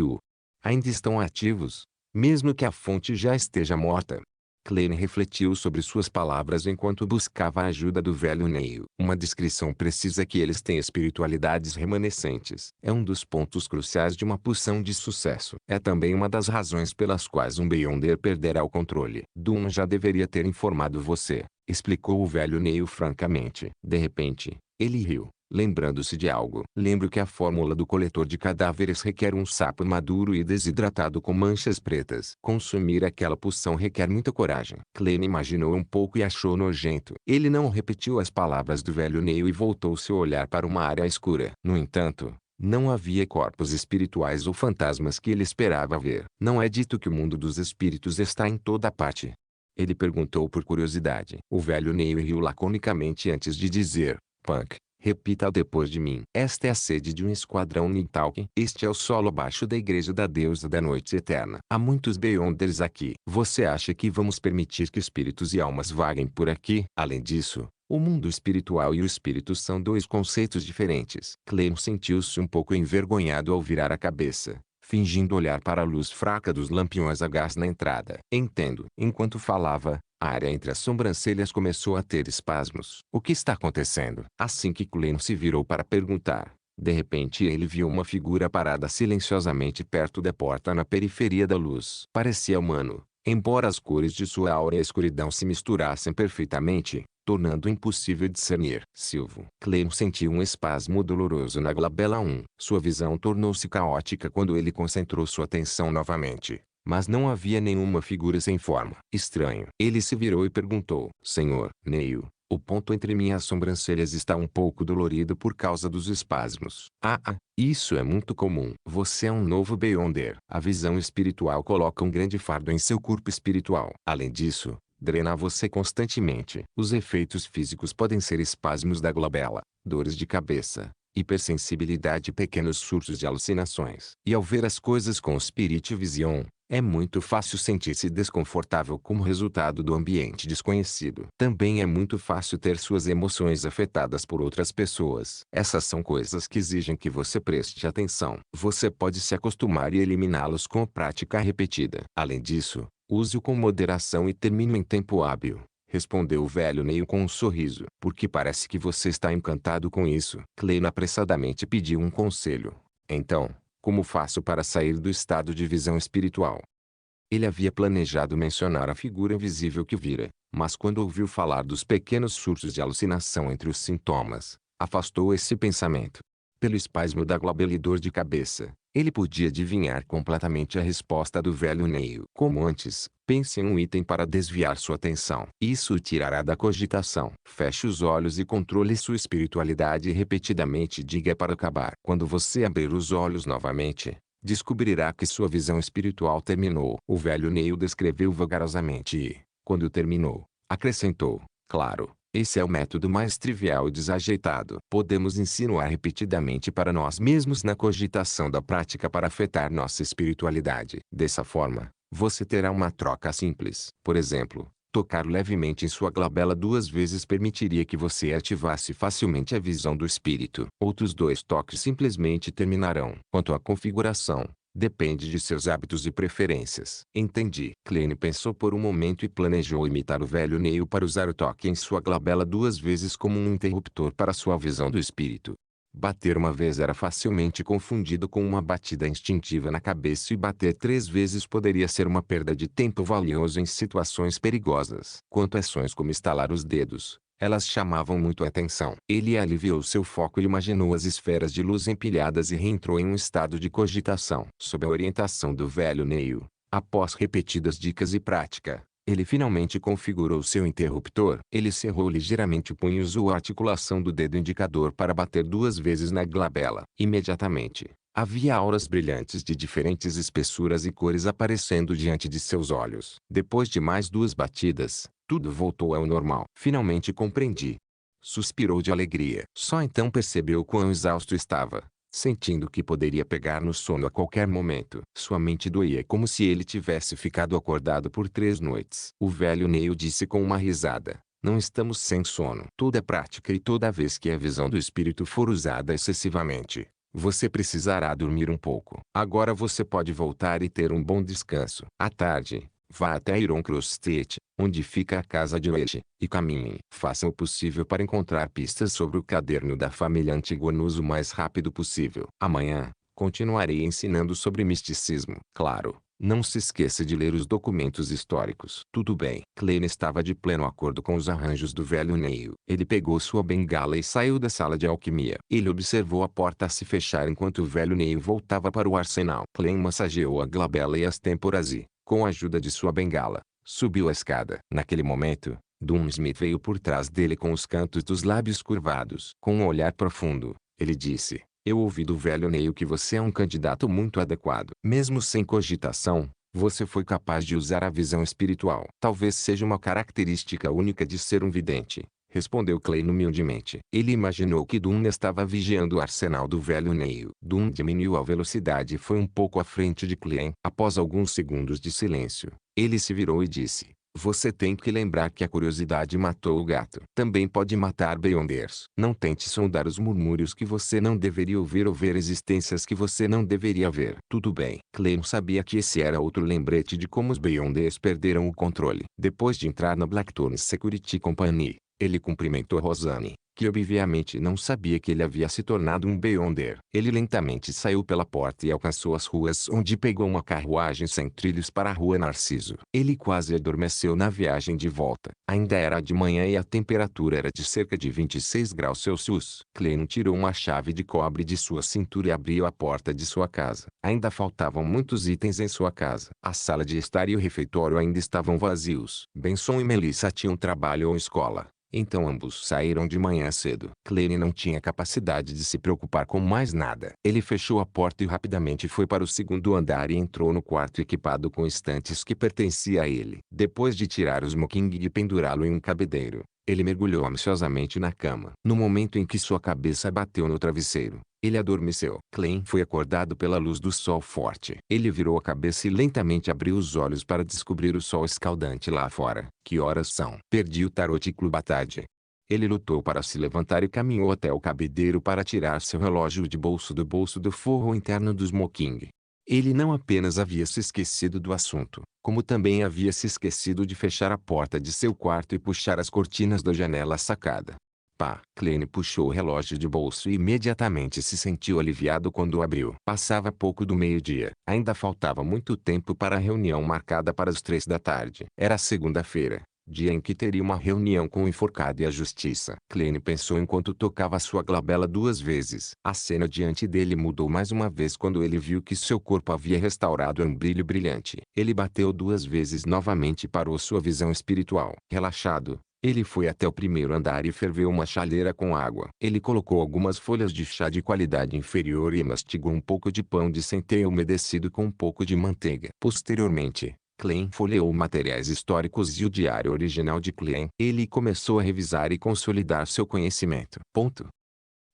ainda estão ativos, mesmo que a fonte já esteja morta. Clem refletiu sobre suas palavras enquanto buscava a ajuda do velho Neil. Uma descrição precisa que eles têm espiritualidades remanescentes. É um dos pontos cruciais de uma poção de sucesso. É também uma das razões pelas quais um Beyonder perderá o controle. Doom já deveria ter informado você, explicou o velho Neil francamente. De repente, ele riu, lembrando-se de algo. Lembro que a fórmula do coletor de cadáveres requer um sapo maduro e desidratado com manchas pretas. Consumir aquela poção requer muita coragem. Clem imaginou um pouco e achou nojento. Ele não repetiu as palavras do velho Neil e voltou seu olhar para uma área escura. No entanto, não havia corpos espirituais ou fantasmas que ele esperava ver. Não é dito que o mundo dos espíritos está em toda parte? Ele perguntou por curiosidade. O velho Neil riu laconicamente antes de dizer: "Punk. Repita depois de mim. Esta é a sede de um esquadrão Nighthawk. Este é o solo abaixo da igreja da deusa da noite eterna. Há muitos Beyonders aqui. Você acha que vamos permitir que espíritos e almas vaguem por aqui? Além disso, o mundo espiritual e o espírito são dois conceitos diferentes." Clem sentiu-se um pouco envergonhado ao virar a cabeça, fingindo olhar para a luz fraca dos lampiões a gás na entrada. "Entendo." Enquanto falava, a área entre as sobrancelhas começou a ter espasmos. "O que está acontecendo?" Assim que Clem se virou para perguntar, de repente ele viu uma figura parada silenciosamente perto da porta na periferia da luz. Parecia humano, embora as cores de sua aura e a escuridão se misturassem perfeitamente, tornando impossível discernir. Silvo. Clem sentiu um espasmo doloroso na glabela 1. Sua visão tornou-se caótica quando ele concentrou sua atenção novamente. Mas não havia nenhuma figura sem forma. Estranho. Ele se virou e perguntou: "Senhor Neil, o ponto entre minhas sobrancelhas está um pouco dolorido por causa dos espasmos." Isso é muito comum. Você é um novo Beyonder. A visão espiritual coloca um grande fardo em seu corpo espiritual. Além disso, drena você constantemente. Os efeitos físicos podem ser espasmos da glabela, dores de cabeça, hipersensibilidade e pequenos surtos de alucinações. E ao ver as coisas com Spirit Vision, é muito fácil sentir-se desconfortável como resultado do ambiente desconhecido. Também é muito fácil ter suas emoções afetadas por outras pessoas. Essas são coisas que exigem que você preste atenção. Você pode se acostumar e eliminá-los com a prática repetida. Além disso, use-o com moderação e termine em tempo hábil. respondeu o velho Neil com um sorriso. Porque parece que você está encantado com isso. Klein apressadamente pediu um conselho. Então, como faço para sair do estado de visão espiritual? Ele havia planejado mencionar a figura invisível que vira, mas quando ouviu falar dos pequenos surtos de alucinação entre os sintomas, afastou esse pensamento. Pelo espasmo da glabela e dor de cabeça, ele podia adivinhar completamente a resposta do velho Neil. Como antes, pense em um item para desviar sua atenção. Isso o tirará da cogitação. Feche os olhos e controle sua espiritualidade e repetidamente diga para acabar. Quando você abrir os olhos novamente, descobrirá que sua visão espiritual terminou. O velho Neil descreveu vagarosamente e, quando terminou, acrescentou, claro, esse é o método mais trivial e desajeitado. Podemos insinuar repetidamente para nós mesmos na cogitação da prática para afetar nossa espiritualidade. Dessa forma, você terá uma troca simples. Por exemplo, tocar levemente em sua glabela 2 vezes permitiria que você ativasse facilmente a visão do espírito. Outros 2 toques simplesmente terminarão. Quanto à configuração, depende de seus hábitos e preferências. Entendi. Klein pensou por um momento e planejou imitar o velho Neil para usar o toque em sua glabela 2 vezes como um interruptor para sua visão do espírito. Bater uma vez era facilmente confundido com uma batida instintiva na cabeça e bater 3 vezes poderia ser uma perda de tempo valioso em situações perigosas. Quanto a ações como estalar os dedos, elas chamavam muito a atenção. Ele aliviou seu foco e imaginou as esferas de luz empilhadas e reentrou em um estado de cogitação. Sob a orientação do velho Neil, após repetidas dicas e prática, ele finalmente configurou seu interruptor. Ele cerrou ligeiramente o punho e usou a articulação do dedo indicador para bater 2 vezes na glabela. Imediatamente, havia auras brilhantes de diferentes espessuras e cores aparecendo diante de seus olhos. Depois de mais 2 batidas, tudo voltou ao normal. Finalmente compreendi. Suspirou de alegria. Só então percebeu quão exausto estava, sentindo que poderia pegar no sono a qualquer momento. Sua mente doía como se ele tivesse ficado acordado por 3 noites. O velho Neil disse com uma risada. Não estamos sem sono. Toda prática e toda vez que a visão do espírito for usada excessivamente, você precisará dormir um pouco. Agora você pode voltar e ter um bom descanso. À tarde, vá até Iron Cross State, onde fica a casa de Wedge, e caminhem. Façam o possível para encontrar pistas sobre o caderno da família Antigonus o mais rápido possível. Amanhã, continuarei ensinando sobre misticismo. Claro, não se esqueça de ler os documentos históricos. Tudo bem. Klein estava de pleno acordo com os arranjos do velho Neil. Ele pegou sua bengala e saiu da sala de alquimia. Ele observou a porta se fechar enquanto o velho Neil voltava para o arsenal. Klein massageou a glabela e as têmporas e, com a ajuda de sua bengala, subiu a escada. Naquele momento, Dunsmith veio por trás dele com os cantos dos lábios curvados. Com um olhar profundo, ele disse, eu ouvi do velho Neil que você é um candidato muito adequado. Mesmo sem cogitação, você foi capaz de usar a visão espiritual. Talvez seja uma característica única de ser um vidente, respondeu Klein humildemente. Ele imaginou que Dun estava vigiando o arsenal do velho Neil. Dun diminuiu a velocidade e foi um pouco à frente de Klein. Após alguns segundos de silêncio, ele se virou e disse, você tem que lembrar que a curiosidade matou o gato. Também pode matar Beyonders. Não tente sondar os murmúrios que você não deveria ouvir ou ver existências que você não deveria ver. Tudo bem. Klein sabia que esse era outro lembrete de como os Beyonders perderam o controle. Depois de entrar na Blackthorn Security Company, ele cumprimentou Rosanne, que obviamente não sabia que ele havia se tornado um Beyonder. Ele lentamente saiu pela porta e alcançou as ruas onde pegou uma carruagem sem trilhos para a rua Narciso. Ele quase adormeceu na viagem de volta. Ainda era de manhã e a temperatura era de cerca de 26 graus Celsius. Klein tirou uma chave de cobre de sua cintura e abriu a porta de sua casa. Ainda faltavam muitos itens em sua casa. A sala de estar e o refeitório ainda estavam vazios. Benson e Melissa tinham trabalho ou escola. Então ambos saíram de manhã cedo. Klein não tinha capacidade de se preocupar com mais nada. Ele fechou a porta e rapidamente foi para o segundo andar e entrou no quarto equipado com estantes que pertencia a ele. Depois de tirar o smoking e pendurá-lo em um cabideiro, ele mergulhou ansiosamente na cama. No momento em que sua cabeça bateu no travesseiro, ele adormeceu. Klein foi acordado pela luz do sol forte. Ele virou a cabeça e lentamente abriu os olhos para descobrir o sol escaldante lá fora. Que horas são? Perdi o tarot Clubatade. Ele lutou para se levantar e caminhou até o cabideiro para tirar seu relógio de bolso do forro interno do smoking. Ele não apenas havia se esquecido do assunto, como também havia se esquecido de fechar a porta de seu quarto e puxar as cortinas da janela sacada. Pá! Klein puxou o relógio de bolso e imediatamente se sentiu aliviado quando o abriu. Passava pouco do meio-dia. Ainda faltava muito tempo para a reunião marcada para as 3 da tarde. Era segunda-feira, dia em que teria uma reunião com o enforcado e a justiça. Klein pensou enquanto tocava sua glabela 2 vezes. A cena diante dele mudou mais uma vez quando ele viu que seu corpo havia restaurado um brilho brilhante. Ele bateu 2 vezes novamente e parou sua visão espiritual. Relaxado, ele foi até o primeiro andar e ferveu uma chaleira com água. Ele colocou algumas folhas de chá de qualidade inferior e mastigou um pouco de pão de centeia umedecido com um pouco de manteiga. Posteriormente, Klein folheou materiais históricos e o diário original de Klein. Ele começou a revisar e consolidar seu conhecimento.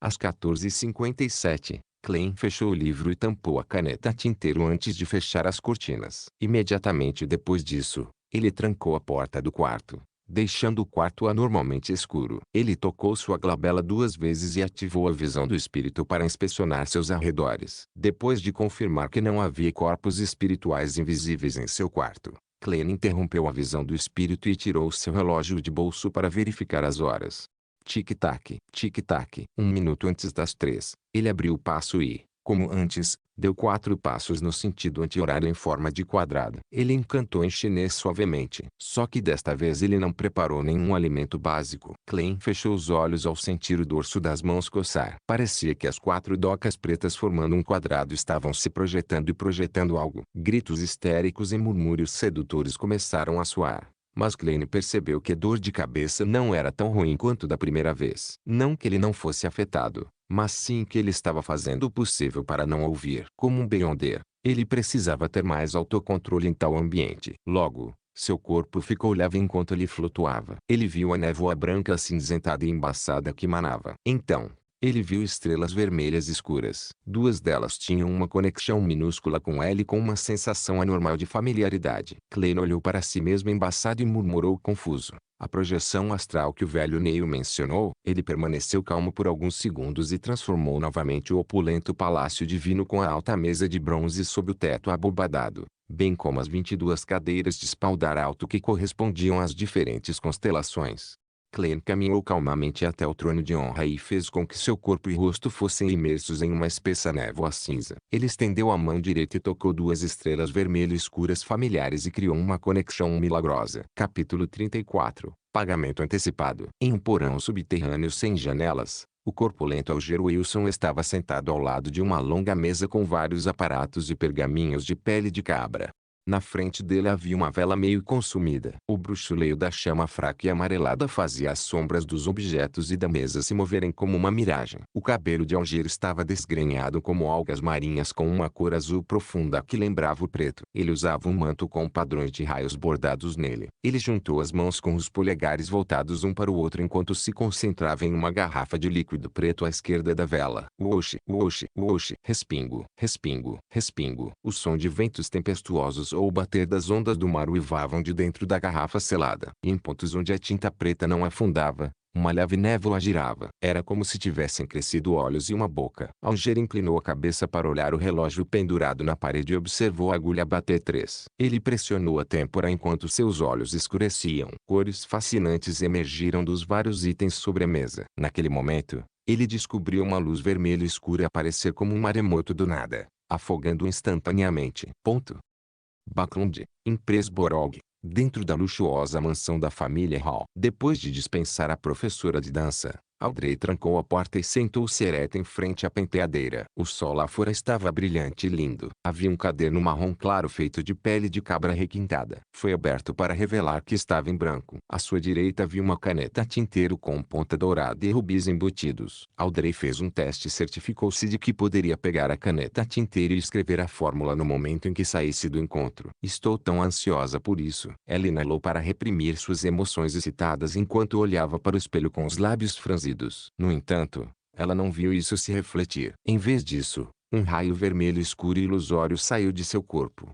Às 14h57, Klein fechou o livro e tampou a caneta tinteiro antes de fechar as cortinas. Imediatamente depois disso, ele trancou a porta do quarto, deixando o quarto anormalmente escuro. Ele tocou sua glabela 2 vezes e ativou a visão do espírito para inspecionar seus arredores. Depois de confirmar que não havia corpos espirituais invisíveis em seu quarto, Klein interrompeu a visão do espírito e tirou seu relógio de bolso para verificar as horas. Tic-tac, tic-tac. 1 minuto antes das 3, ele abriu o passo e, como antes, deu 4 passos no sentido anti-horário em forma de quadrado. Ele encantou em chinês suavemente. Só que desta vez ele não preparou nenhum alimento básico. Klein fechou os olhos ao sentir o dorso das mãos coçar. Parecia que as 4 docas pretas formando um quadrado estavam se projetando e projetando algo. Gritos histéricos e murmúrios sedutores começaram a soar. Mas Klein percebeu que a dor de cabeça não era tão ruim quanto da primeira vez. Não que ele não fosse afetado, mas sim que ele estava fazendo o possível para não ouvir. Como um Beyonder, ele precisava ter mais autocontrole em tal ambiente. Logo, seu corpo ficou leve enquanto ele flutuava. Ele viu a névoa branca acinzentada e embaçada que manava. Então, ele viu estrelas vermelhas escuras. 2 delas tinham uma conexão minúscula com ele com uma sensação anormal de familiaridade. Klein olhou para si mesmo embaçado e murmurou confuso. A projeção astral que o velho Neil mencionou. Ele permaneceu calmo por alguns segundos e transformou novamente o opulento palácio divino com a alta mesa de bronze sob o teto abobadado, bem como as 22 cadeiras de espaldar alto que correspondiam às diferentes constelações. Klein caminhou calmamente até o trono de honra e fez com que seu corpo e rosto fossem imersos em uma espessa névoa cinza. Ele estendeu a mão direita e tocou 2 estrelas vermelho escuras familiares e criou uma conexão milagrosa. Capítulo 34. Pagamento antecipado. Em um porão subterrâneo sem janelas, o corpulento Alger Wilson estava sentado ao lado de uma longa mesa com vários aparatos e pergaminhos de pele de cabra. Na frente dele havia uma vela meio consumida. O bruxuleio da chama fraca e amarelada fazia as sombras dos objetos e da mesa se moverem como uma miragem. O cabelo de Alger estava desgrenhado como algas marinhas com uma cor azul profunda que lembrava o preto. Ele usava um manto com padrões de raios bordados nele. Ele juntou as mãos com os polegares voltados um para o outro enquanto se concentrava em uma garrafa de líquido preto à esquerda da vela. Wosh, wosh, wosh. Respingo, respingo, respingo. O som de ventos tempestuosos ou o bater das ondas do mar uivavam de dentro da garrafa selada. E em pontos onde a tinta preta não afundava, uma leve névoa girava. Era como se tivessem crescido olhos e uma boca. Alger inclinou a cabeça para olhar o relógio pendurado na parede e observou a agulha bater 3. Ele pressionou a têmpora enquanto seus olhos escureciam. Cores fascinantes emergiram dos vários itens sobre a mesa. Naquele momento, ele descobriu uma luz vermelha escura aparecer como um maremoto do nada, afogando instantaneamente. Backlund, em Presborog, dentro da luxuosa mansão da família Hall. Depois de dispensar a professora de dança, Audrey trancou a porta e sentou-se ereta em frente à penteadeira. O sol lá fora estava brilhante e lindo. Havia um caderno marrom claro feito de pele de cabra requintada. Foi aberto para revelar que estava em branco. À sua direita havia uma caneta tinteiro com ponta dourada e rubis embutidos. Audrey fez um teste e certificou-se de que poderia pegar a caneta tinteiro e escrever a fórmula no momento em que saísse do encontro. Estou tão ansiosa por isso. Ela inalou para reprimir suas emoções excitadas enquanto olhava para o espelho com os lábios franzidos. No entanto, ela não viu isso se refletir. Em vez disso, um raio vermelho escuro e ilusório saiu de seu corpo.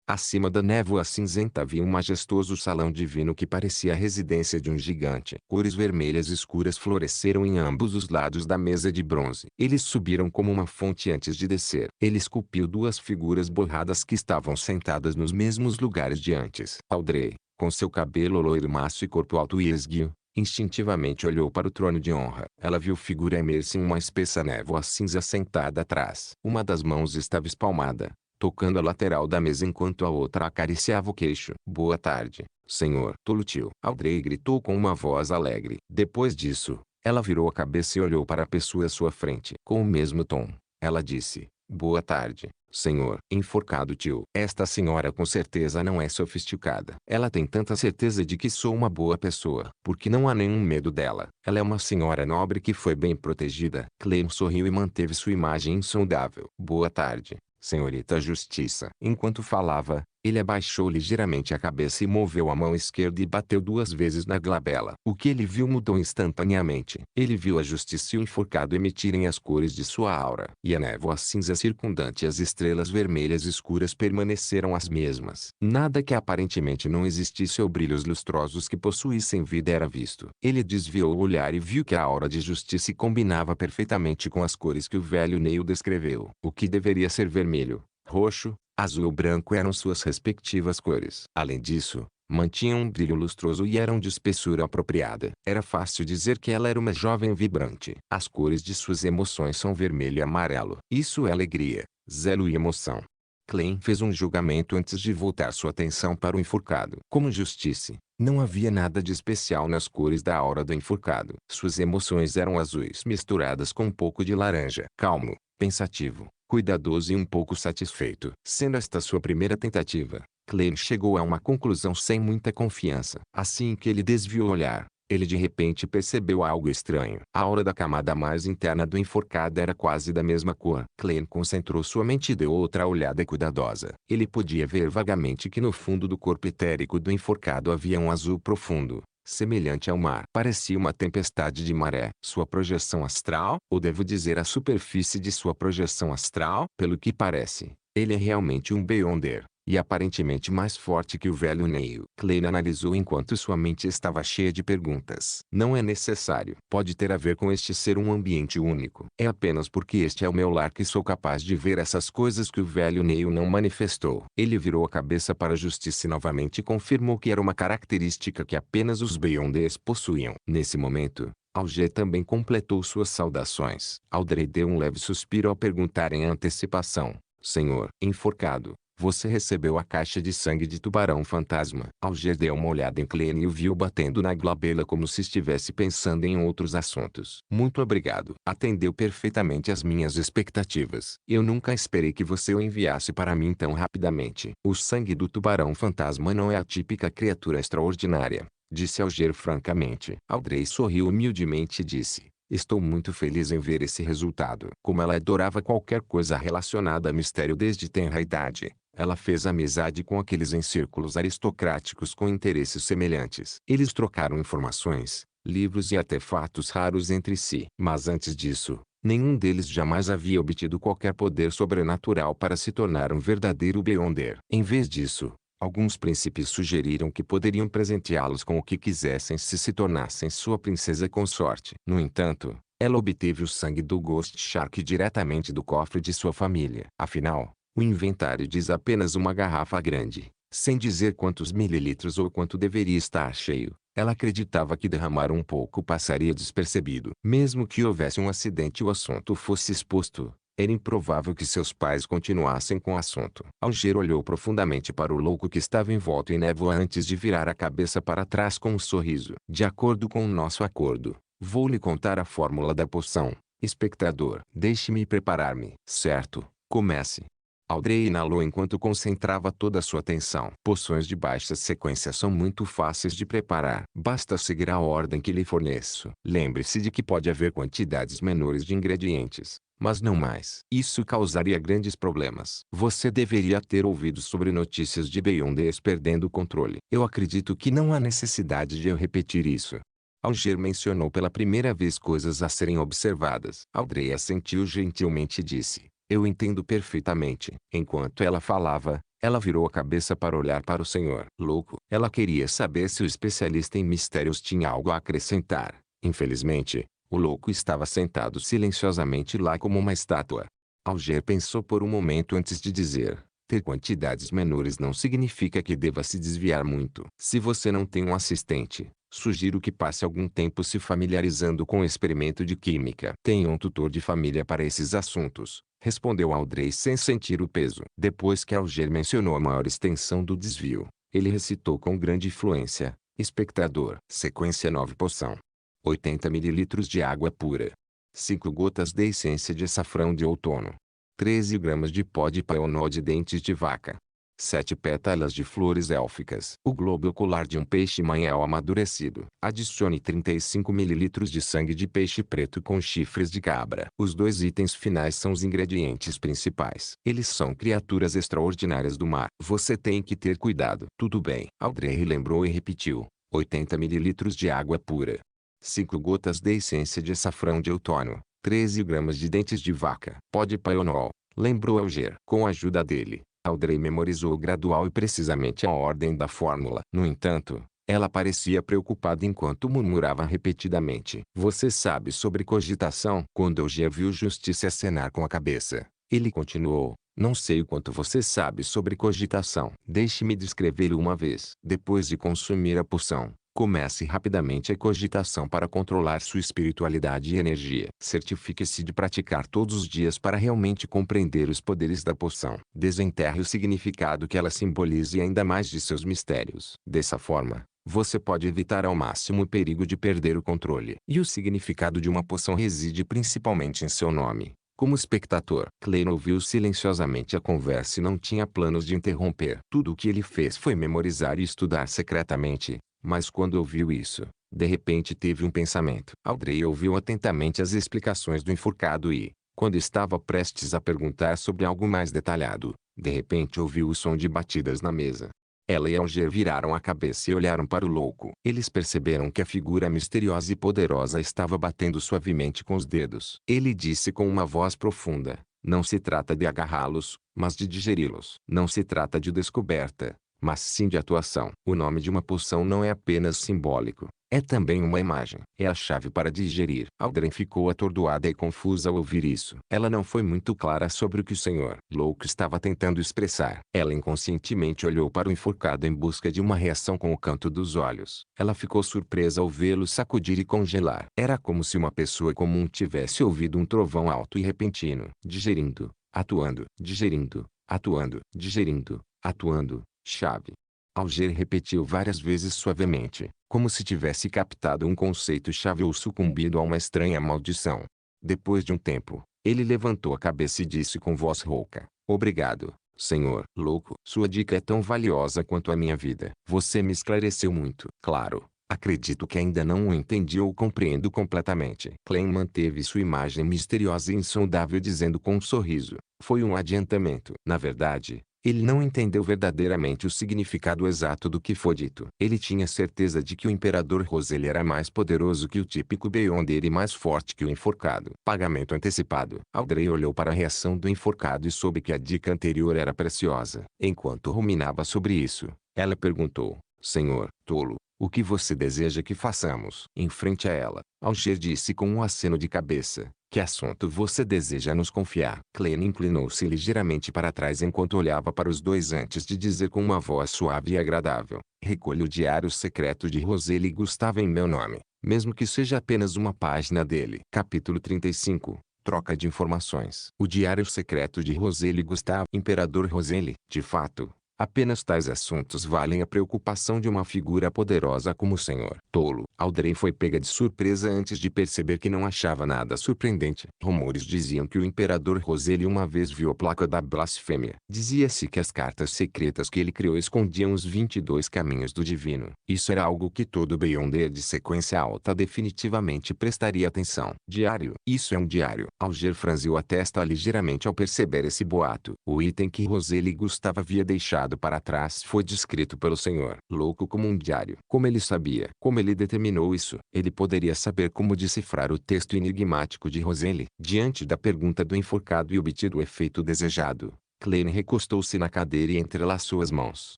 Acima da névoa cinzenta havia um majestoso salão divino que parecia a residência de um gigante. Cores vermelhas escuras floresceram em ambos os lados da mesa de bronze. Eles subiram como uma fonte antes de descer. Ele esculpiu duas figuras borradas que estavam sentadas nos mesmos lugares de antes. Audrey, com seu cabelo loiro macio e corpo alto e esguio, instintivamente olhou para o trono de honra. Ela viu figura imersa em uma espessa névoa cinza sentada atrás. Uma das mãos estava espalmada, tocando a lateral da mesa enquanto a outra acariciava o queixo. Boa tarde, senhor Tolutio. Audrey gritou com uma voz alegre. Depois disso, ela virou a cabeça e olhou para a pessoa à sua frente. Com o mesmo tom, ela disse, boa tarde, senhor enforcado tio. Esta senhora com certeza não é sofisticada. Ela tem tanta certeza de que sou uma boa pessoa, porque não há nenhum medo dela. Ela é uma senhora nobre que foi bem protegida. Clem sorriu e manteve sua imagem insondável. Boa tarde, senhorita Justiça. Enquanto falava, ele abaixou ligeiramente a cabeça e moveu a mão esquerda e bateu duas vezes na glabela. O que ele viu mudou instantaneamente. Ele viu a Justiça e o enforcado emitirem as cores de sua aura. E a névoa cinza circundante e as estrelas vermelhas escuras permaneceram as mesmas. Nada que aparentemente não existisse ou brilhos lustrosos que possuíssem vida era visto. Ele desviou o olhar e viu que a aura de Justiça combinava perfeitamente com as cores que o velho Neil descreveu. O que deveria ser vermelho, roxo, azul ou branco eram suas respectivas cores. Além disso, mantinham um brilho lustroso e eram de espessura apropriada. Era fácil dizer que ela era uma jovem vibrante. As cores de suas emoções são vermelho e amarelo. Isso é alegria, zelo e emoção. Clem fez um julgamento antes de voltar sua atenção para o enforcado. Como Justiça, não havia nada de especial nas cores da aura do enforcado. Suas emoções eram azuis misturadas com um pouco de laranja. Calmo, pensativo, cuidadoso e um pouco satisfeito. Sendo esta sua primeira tentativa, Clem chegou a uma conclusão sem muita confiança. Assim que ele desviou o olhar, ele de repente percebeu algo estranho. A aura da camada mais interna do enforcado era quase da mesma cor. Clem concentrou sua mente e deu outra olhada cuidadosa. Ele podia ver vagamente que no fundo do corpo etérico do enforcado havia um azul profundo, semelhante ao mar. Parecia uma tempestade de maré. Sua projeção astral, ou devo dizer a superfície de sua projeção astral, pelo que parece, ele é realmente um Beyonder, e aparentemente mais forte que o velho Neil. Clem analisou enquanto sua mente estava cheia de perguntas. Não é necessário. Pode ter a ver com este ser um ambiente único. É apenas porque este é o meu lar que sou capaz de ver essas coisas que o velho Neil não manifestou. Ele virou a cabeça para a Justiça e novamente confirmou que era uma característica que apenas os Beyonders possuíam. Nesse momento, Alger também completou suas saudações. Audrey deu um leve suspiro ao perguntar em antecipação, senhor enforcado, você recebeu a caixa de sangue de tubarão fantasma? Alger deu uma olhada em Clem e o viu batendo na glabela como se estivesse pensando em outros assuntos. Muito obrigado. Atendeu perfeitamente às minhas expectativas. Eu nunca esperei que você o enviasse para mim tão rapidamente. O sangue do tubarão fantasma não é a típica criatura extraordinária, disse Alger francamente. Audrey sorriu humildemente e disse, estou muito feliz em ver esse resultado. Como ela adorava qualquer coisa relacionada a mistério desde tenra idade, ela fez amizade com aqueles em círculos aristocráticos com interesses semelhantes. Eles trocaram informações, livros e artefatos raros entre si. Mas antes disso, nenhum deles jamais havia obtido qualquer poder sobrenatural para se tornar um verdadeiro Beyonder. Em vez disso, alguns príncipes sugeriram que poderiam presenteá-los com o que quisessem se tornassem sua princesa consorte. No entanto, ela obteve o sangue do Ghost Shark diretamente do cofre de sua família. Afinal, o inventário diz apenas uma garrafa grande, sem dizer quantos mililitros ou quanto deveria estar cheio. Ela acreditava que derramar um pouco passaria despercebido. Mesmo que houvesse um acidente e o assunto fosse exposto, era improvável que seus pais continuassem com o assunto. Alger olhou profundamente para o louco que estava envolto em névoa antes de virar a cabeça para trás com um sorriso. De acordo com o nosso acordo, vou lhe contar a fórmula da poção, espectador. Deixe-me preparar-me. Certo, comece. Audrey inalou enquanto concentrava toda a sua atenção. Poções de baixa sequência são muito fáceis de preparar. Basta seguir a ordem que lhe forneço. Lembre-se de que pode haver quantidades menores de ingredientes, mas não mais. Isso causaria grandes problemas. Você deveria ter ouvido sobre notícias de Beyonders perdendo o controle. Eu acredito que não há necessidade de eu repetir isso. Alger mencionou pela primeira vez coisas a serem observadas. Audrey assentiu gentilmente e disse, Eu entendo perfeitamente. Enquanto ela falava, ela virou a cabeça para olhar para o senhor louco. Ela queria saber se o especialista em mistérios tinha algo a acrescentar. Infelizmente, o louco estava sentado silenciosamente lá como uma estátua. Alger pensou por um momento antes de dizer: ter quantidades menores não significa que deva se desviar muito. Se você não tem um assistente, sugiro que passe algum tempo se familiarizando com o experimento de química. Tenha um tutor de família para esses assuntos, respondeu Audrey sem sentir o peso. Depois que Alger mencionou a maior extensão do desvio, ele recitou com grande fluência: espectador. Sequência 9 poção. 80 ml de água pura. 5 gotas de essência de açafrão de outono. 13 gramas de pó de paionol de dentes de vaca. 7 pétalas de flores élficas. O globo ocular de um peixe-manhel amadurecido. Adicione 35 ml de sangue de peixe preto com chifres de cabra. Os dois itens finais são os ingredientes principais. Eles são criaturas extraordinárias do mar. Você tem que ter cuidado. Tudo bem. Audrey lembrou e repetiu: 80 ml de água pura. 5 gotas de essência de açafrão de outono. 13 gramas de dentes de vaca. Pó de paionol, lembrou Alger. Com a ajuda dele, Audrey memorizou gradual e precisamente a ordem da fórmula. No entanto, ela parecia preocupada enquanto murmurava repetidamente: você sabe sobre cogitação? Quando Alger viu Justiça acenar com a cabeça, ele continuou: não sei o quanto você sabe sobre cogitação. Deixe-me descrevê-lo uma vez. Depois de consumir a poção, comece rapidamente a cogitação para controlar sua espiritualidade e energia. Certifique-se de praticar todos os dias para realmente compreender os poderes da poção. Desenterre o significado que ela simboliza e ainda mais de seus mistérios. Dessa forma, você pode evitar ao máximo o perigo de perder o controle. E o significado de uma poção reside principalmente em seu nome. Como espectador, Klein ouviu silenciosamente a conversa e não tinha planos de interromper. Tudo o que ele fez foi memorizar e estudar secretamente. Mas quando ouviu isso, de repente teve um pensamento. Audrey ouviu atentamente as explicações do enforcado e, quando estava prestes a perguntar sobre algo mais detalhado, de repente ouviu o som de batidas na mesa. Ela e Alger viraram a cabeça e olharam para o louco. Eles perceberam que a figura misteriosa e poderosa estava batendo suavemente com os dedos. Ele disse com uma voz profunda: não se trata de agarrá-los, mas de digeri-los. Não se trata de descoberta, mas sim de atuação. O nome de uma poção não é apenas simbólico, é também uma imagem. É a chave para digerir. Audrey ficou atordoada e confusa ao ouvir isso. Ela não foi muito clara sobre o que o senhor louco estava tentando expressar. Ela inconscientemente olhou para o enforcado em busca de uma reação com o canto dos olhos. Ela ficou surpresa ao vê-lo sacudir e congelar. Era como se uma pessoa comum tivesse ouvido um trovão alto e repentino. Digerindo, atuando, digerindo, atuando, digerindo, atuando. Chave. Alger repetiu várias vezes suavemente, como se tivesse captado um conceito-chave ou sucumbido a uma estranha maldição. Depois de um tempo, ele levantou a cabeça e disse com voz rouca: obrigado, senhor louco. Sua dica é tão valiosa quanto a minha vida. Você me esclareceu muito. Claro, acredito que ainda não o entendi ou compreendo completamente. Klein manteve sua imagem misteriosa e insondável dizendo com um sorriso: foi um adiantamento. Na verdade, ele não entendeu verdadeiramente o significado exato do que foi dito. Ele tinha certeza de que o imperador Roseli era mais poderoso que o típico Beyonder e mais forte que o enforcado. Pagamento antecipado. Audrey olhou para a reação do enforcado e soube que a dica anterior era preciosa. Enquanto ruminava sobre isso, ela perguntou: senhor tolo, o que você deseja que façamos? Em frente a ela, Alger disse com um aceno de cabeça: que assunto você deseja nos confiar? Klein inclinou-se ligeiramente para trás enquanto olhava para os dois antes de dizer com uma voz suave e agradável: recolha o diário secreto de Roseli Gustavo em meu nome, mesmo que seja apenas uma página dele. Capítulo 35. Troca de informações. O diário secreto de Roseli Gustavo. Imperador Roseli. De fato, apenas tais assuntos valem a preocupação de uma figura poderosa como o senhor tolo. Audrey foi pega de surpresa antes de perceber que não achava nada surpreendente. Rumores diziam que o imperador Roseli uma vez viu a placa da blasfêmia. Dizia-se que as cartas secretas que ele criou escondiam os 22 caminhos do divino. Isso era algo que todo Beyonder de sequência alta definitivamente prestaria atenção. Diário. Isso é um diário. Alger franziu a testa ligeiramente ao perceber esse boato. O item que Roseli Gustavo havia deixado deixado para trás foi descrito pelo Senhor louco como um diário. Como ele sabia? Como ele determinou isso? Ele poderia saber como decifrar o texto enigmático de Rosalie. Diante da pergunta do enforcado e obtido o efeito desejado, Klein recostou-se na cadeira e entrelaçou as mãos.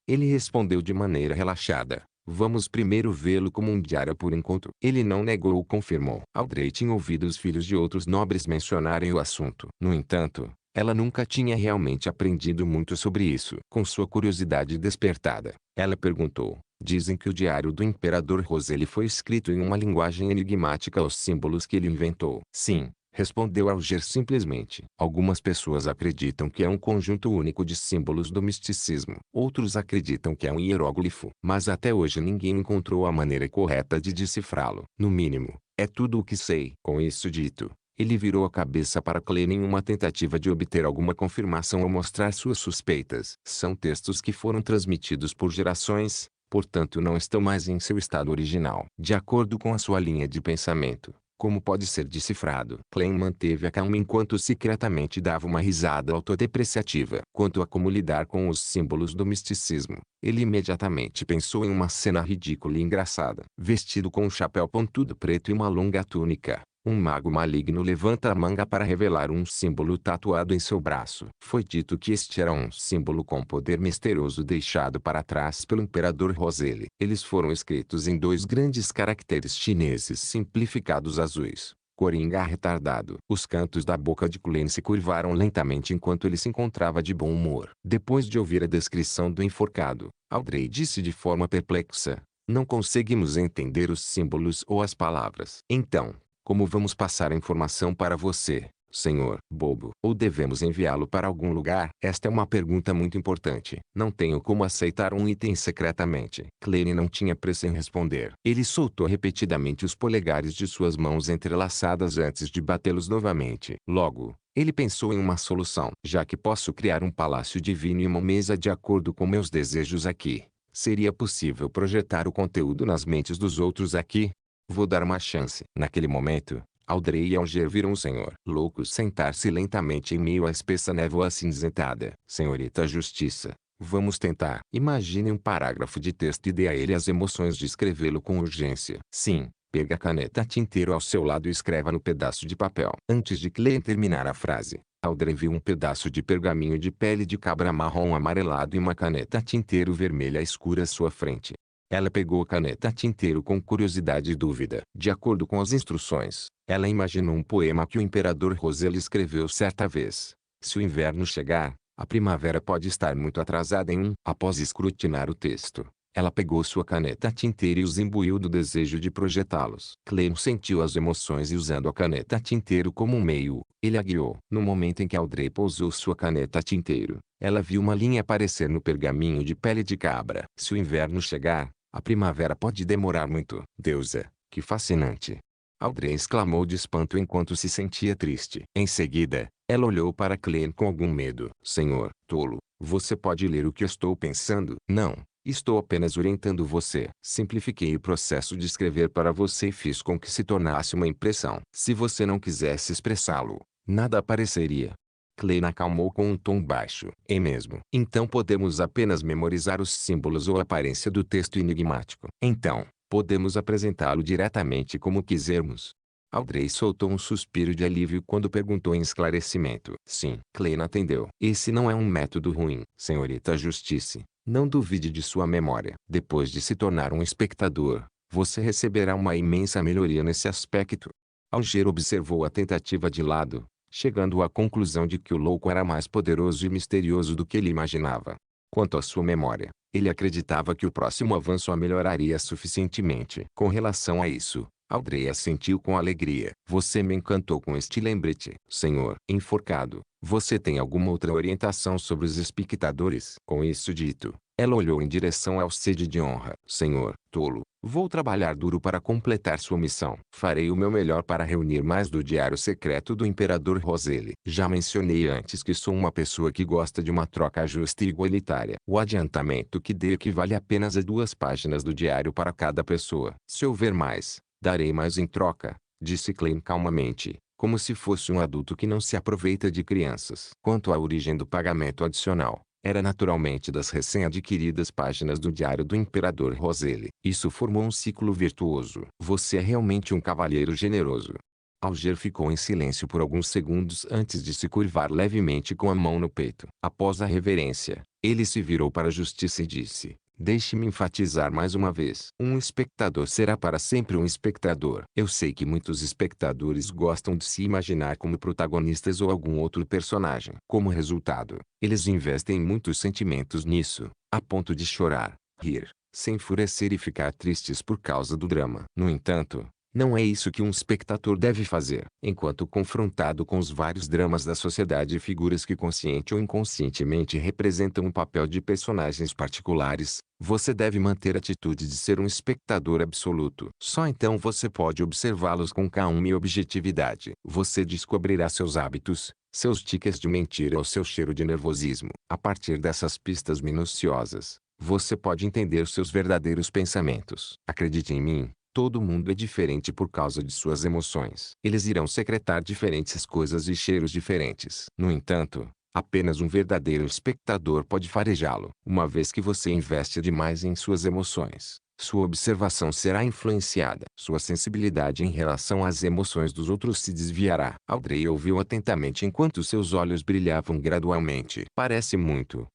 Ele respondeu de maneira relaxada. Vamos primeiro vê-lo como um diário por enquanto. Ele não negou ou confirmou. Audrey tinha ouvido os filhos de outros nobres mencionarem o assunto. No entanto, ela nunca tinha realmente aprendido muito sobre isso. Com sua curiosidade despertada, ela perguntou. Dizem que o diário do imperador Rosalie foi escrito em uma linguagem enigmática aos símbolos que ele inventou. Sim. Respondeu Alger simplesmente. Algumas pessoas acreditam que é um conjunto único de símbolos do misticismo. Outros acreditam que é um hieróglifo. Mas até hoje ninguém encontrou a maneira correta de decifrá-lo. No mínimo, é tudo o que sei. Com isso dito, ele virou a cabeça para Klein em uma tentativa de obter alguma confirmação ou mostrar suas suspeitas. São textos que foram transmitidos por gerações, portanto não estão mais em seu estado original. De acordo com a sua linha de pensamento, como pode ser decifrado? Klein manteve a calma enquanto secretamente dava uma risada autodepreciativa. Quanto a como lidar com os símbolos do misticismo, ele imediatamente pensou em uma cena ridícula e engraçada. Vestido com um chapéu pontudo preto e uma longa túnica, um mago maligno levanta a manga para revelar um símbolo tatuado em seu braço. Foi dito que este era um símbolo com poder misterioso deixado para trás pelo imperador Rosalie. Eles foram escritos em dois grandes caracteres chineses simplificados azuis. Coringa retardado. Os cantos da boca de Klein se curvaram lentamente enquanto ele se encontrava de bom humor. Depois de ouvir a descrição do enforcado, Audrey disse de forma perplexa. Não conseguimos entender os símbolos ou as palavras. Então, como vamos passar a informação para você, senhor bobo? Ou devemos enviá-lo para algum lugar? Esta é uma pergunta muito importante. Não tenho como aceitar um item secretamente. Klein não tinha pressa em responder. Ele soltou repetidamente os polegares de suas mãos entrelaçadas antes de batê-los novamente. Logo, ele pensou em uma solução. Já que posso criar um palácio divino e uma mesa de acordo com meus desejos aqui, seria possível projetar o conteúdo nas mentes dos outros aqui? Vou dar uma chance. Naquele momento, Audrey e Alger viram o senhor louco sentar-se lentamente em meio à espessa névoa acinzentada. Senhorita Justiça, vamos tentar. Imagine um parágrafo de texto e dê a ele as emoções de escrevê-lo com urgência. Sim. Pega a caneta tinteiro ao seu lado e escreva no pedaço de papel. Antes de Klein terminar a frase, Audrey viu um pedaço de pergaminho de pele de cabra marrom amarelado e uma caneta tinteiro vermelha escura à sua frente. Ela pegou a caneta tinteiro com curiosidade e dúvida. De acordo com as instruções, ela imaginou um poema que o imperador Rosalie escreveu certa vez. Se o inverno chegar, a primavera pode estar muito atrasada em Após escrutinar o texto, ela pegou sua caneta tinteiro e os imbuiu do desejo de projetá-los. Klein sentiu as emoções e usando a caneta tinteiro como um meio, ele a guiou. No momento em que Audrey pousou sua caneta tinteiro, ela viu uma linha aparecer no pergaminho de pele de cabra. Se o inverno chegar, a primavera pode demorar muito. Deusa, que fascinante! Audrey exclamou de espanto enquanto se sentia triste. Em seguida, ela olhou para Klein com algum medo. Senhor, tolo, você pode ler o que eu estou pensando? Não, estou apenas orientando você. Simplifiquei o processo de escrever para você e fiz com que se tornasse uma impressão. Se você não quisesse expressá-lo, nada apareceria. Klein acalmou com um tom baixo. É mesmo. Então podemos apenas memorizar os símbolos ou a aparência do texto enigmático. Então, podemos apresentá-lo diretamente como quisermos. Audrey soltou um suspiro de alívio quando perguntou em esclarecimento. Sim. Klein atendeu. Esse não é um método ruim, senhorita Justiça. Não duvide de sua memória. Depois de se tornar um espectador, você receberá uma imensa melhoria nesse aspecto. Alger observou a tentativa de lado, chegando à conclusão de que o louco era mais poderoso e misterioso do que ele imaginava. Quanto à sua memória, ele acreditava que o próximo avanço a melhoraria suficientemente. Com relação a isso, Audrey assentiu com alegria. Você me encantou com este lembrete. Senhor enforcado, você tem alguma outra orientação sobre os espectadores? Com isso dito, ela olhou em direção ao sede de honra. Senhor tolo, vou trabalhar duro para completar sua missão. Farei o meu melhor para reunir mais do diário secreto do imperador Rosalie. Já mencionei antes que sou uma pessoa que gosta de uma troca justa e igualitária. O adiantamento que dei equivale apenas a 2 páginas do diário para cada pessoa. Se houver mais, darei mais em troca, disse Klein calmamente, como se fosse um adulto que não se aproveita de crianças. Quanto à origem do pagamento adicional, Era naturalmente das recém-adquiridas páginas do Diário do Imperador Roselli. Isso formou um ciclo virtuoso. Você é realmente um cavalheiro generoso. Alger ficou em silêncio por alguns segundos antes de se curvar levemente com a mão no peito. Após a reverência, ele se virou para a justiça e disse: deixe-me enfatizar mais uma vez. Um espectador será para sempre um espectador. Eu sei que muitos espectadores gostam de se imaginar como protagonistas ou algum outro personagem. Como resultado, eles investem muitos sentimentos nisso, a ponto de chorar, rir, se enfurecer e ficar tristes por causa do drama. No entanto, não é isso que um espectador deve fazer. Enquanto confrontado com os vários dramas da sociedade e figuras que consciente ou inconscientemente representam um papel de personagens particulares, você deve manter a atitude de ser um espectador absoluto. Só então você pode observá-los com calma e objetividade. Você descobrirá seus hábitos, seus tiques de mentira ou seu cheiro de nervosismo. A partir dessas pistas minuciosas, você pode entender seus verdadeiros pensamentos. Acredite em mim. Todo mundo é diferente por causa de suas emoções. Eles irão secretar diferentes coisas e cheiros diferentes. No entanto, apenas um verdadeiro espectador pode farejá-lo. Uma vez que você investe demais em suas emoções, sua observação será influenciada. Sua sensibilidade em relação às emoções dos outros se desviará. Audrey ouviu atentamente enquanto seus olhos brilhavam gradualmente. Parece muito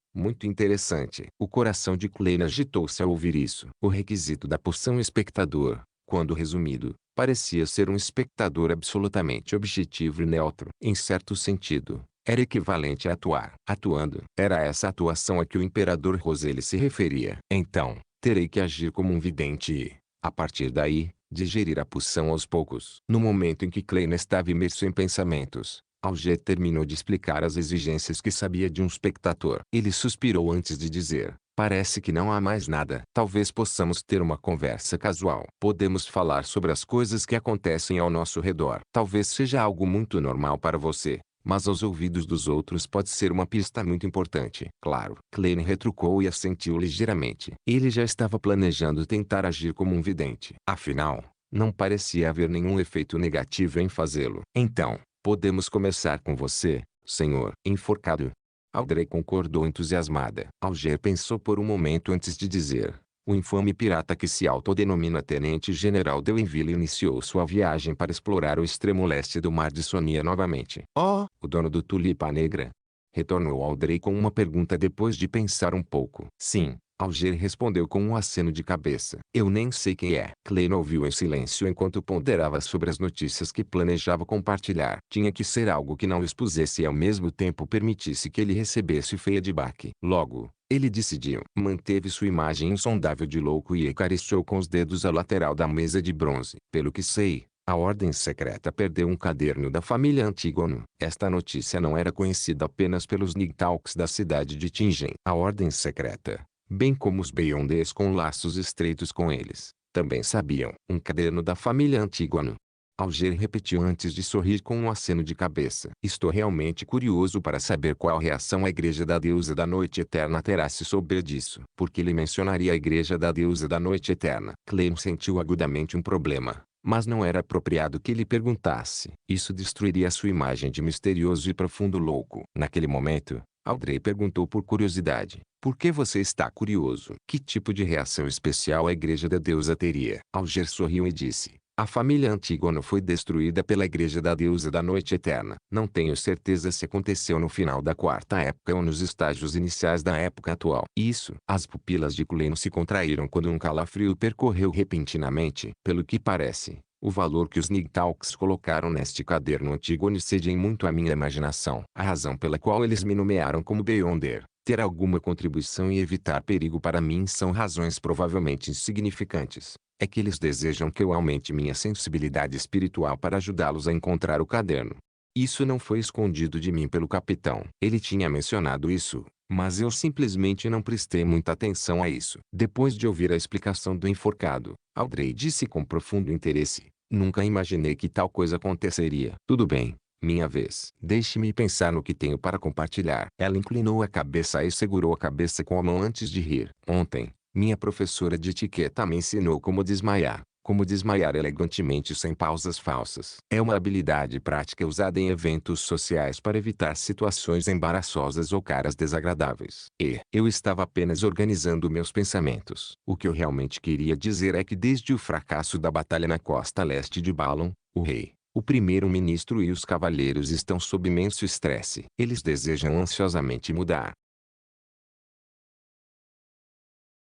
interessante. O coração de Klein agitou-se ao ouvir isso. O requisito da poção espectador, quando resumido, parecia ser um espectador absolutamente objetivo e neutro. Em certo sentido, era equivalente a atuar. Atuando. Era essa atuação a que o imperador Roselli se referia. Então, terei que agir como um vidente e, a partir daí, digerir a poção aos poucos. No momento em que Klein estava imerso em pensamentos, Alger terminou de explicar as exigências que sabia de um espectador. Ele suspirou antes de dizer: parece que não há mais nada. Talvez possamos ter uma conversa casual. Podemos falar sobre as coisas que acontecem ao nosso redor. Talvez seja algo muito normal para você, mas aos ouvidos dos outros pode ser uma pista muito importante. Claro. Klein retrucou e assentiu ligeiramente. Ele já estava planejando tentar agir como um vidente. Afinal, não parecia haver nenhum efeito negativo em fazê-lo. Então, podemos começar com você, senhor enforcado. Audrey concordou entusiasmada. Alger pensou por um momento antes de dizer: o infame pirata que se autodenomina Tenente-General Delainville iniciou sua viagem para explorar o extremo leste do Mar de Sonia novamente. Oh! O dono do Tulipa Negra? Retornou Audrey com uma pergunta depois de pensar um pouco. Sim. Alger respondeu com um aceno de cabeça. Eu nem sei quem é. Klein ouviu em silêncio enquanto ponderava sobre as notícias que planejava compartilhar. Tinha que ser algo que não o expusesse e ao mesmo tempo permitisse que ele recebesse feia de baque. Logo, ele decidiu. Manteve sua imagem insondável de louco e acariciou com os dedos a lateral da mesa de bronze. Pelo que sei, a Ordem Secreta perdeu um caderno da família Antígono. Esta notícia não era conhecida apenas pelos Nigtalks da cidade de Tingen. A Ordem Secreta, bem como os Beyonders com laços estreitos com eles, também sabiam. Um caderno da família Antígono. Alger repetiu antes de sorrir com um aceno de cabeça. Estou realmente curioso para saber qual reação a Igreja da Deusa da Noite Eterna terá se souber disso. Porque ele mencionaria a Igreja da Deusa da Noite Eterna. Klein sentiu agudamente um problema, mas não era apropriado que ele perguntasse. Isso destruiria sua imagem de misterioso e profundo louco. Naquele momento, Audrey perguntou por curiosidade: por que você está curioso? Que tipo de reação especial a Igreja da Deusa teria? Alger sorriu e disse: a família Antígono foi destruída pela Igreja da Deusa da Noite Eterna. Não tenho certeza se aconteceu no final da quarta época ou nos estágios iniciais da época atual. Isso. As pupilas de Klein se contraíram quando um calafrio percorreu repentinamente. Pelo que parece, o valor que os Nigtalks colocaram neste caderno Antígono excede muito a minha imaginação. A razão pela qual eles me nomearam como Beyonder, ter alguma contribuição e evitar perigo para mim são razões provavelmente insignificantes. É que eles desejam que eu aumente minha sensibilidade espiritual para ajudá-los a encontrar o caderno. Isso não foi escondido de mim pelo capitão. Ele tinha mencionado isso, mas eu simplesmente não prestei muita atenção a isso. Depois de ouvir a explicação do enforcado, Audrey disse com profundo interesse: nunca imaginei que tal coisa aconteceria. Tudo bem. Minha vez. Deixe-me pensar no que tenho para compartilhar. Ela inclinou a cabeça e segurou a cabeça com a mão antes de rir. Ontem, minha professora de etiqueta me ensinou como desmaiar. Como desmaiar elegantemente sem pausas falsas. É uma habilidade prática usada em eventos sociais para evitar situações embaraçosas ou caras desagradáveis. E eu estava apenas organizando meus pensamentos. O que eu realmente queria dizer é que desde o fracasso da batalha na costa leste de Balon, o rei, o primeiro-ministro e os cavaleiros estão sob imenso estresse. Eles desejam ansiosamente mudar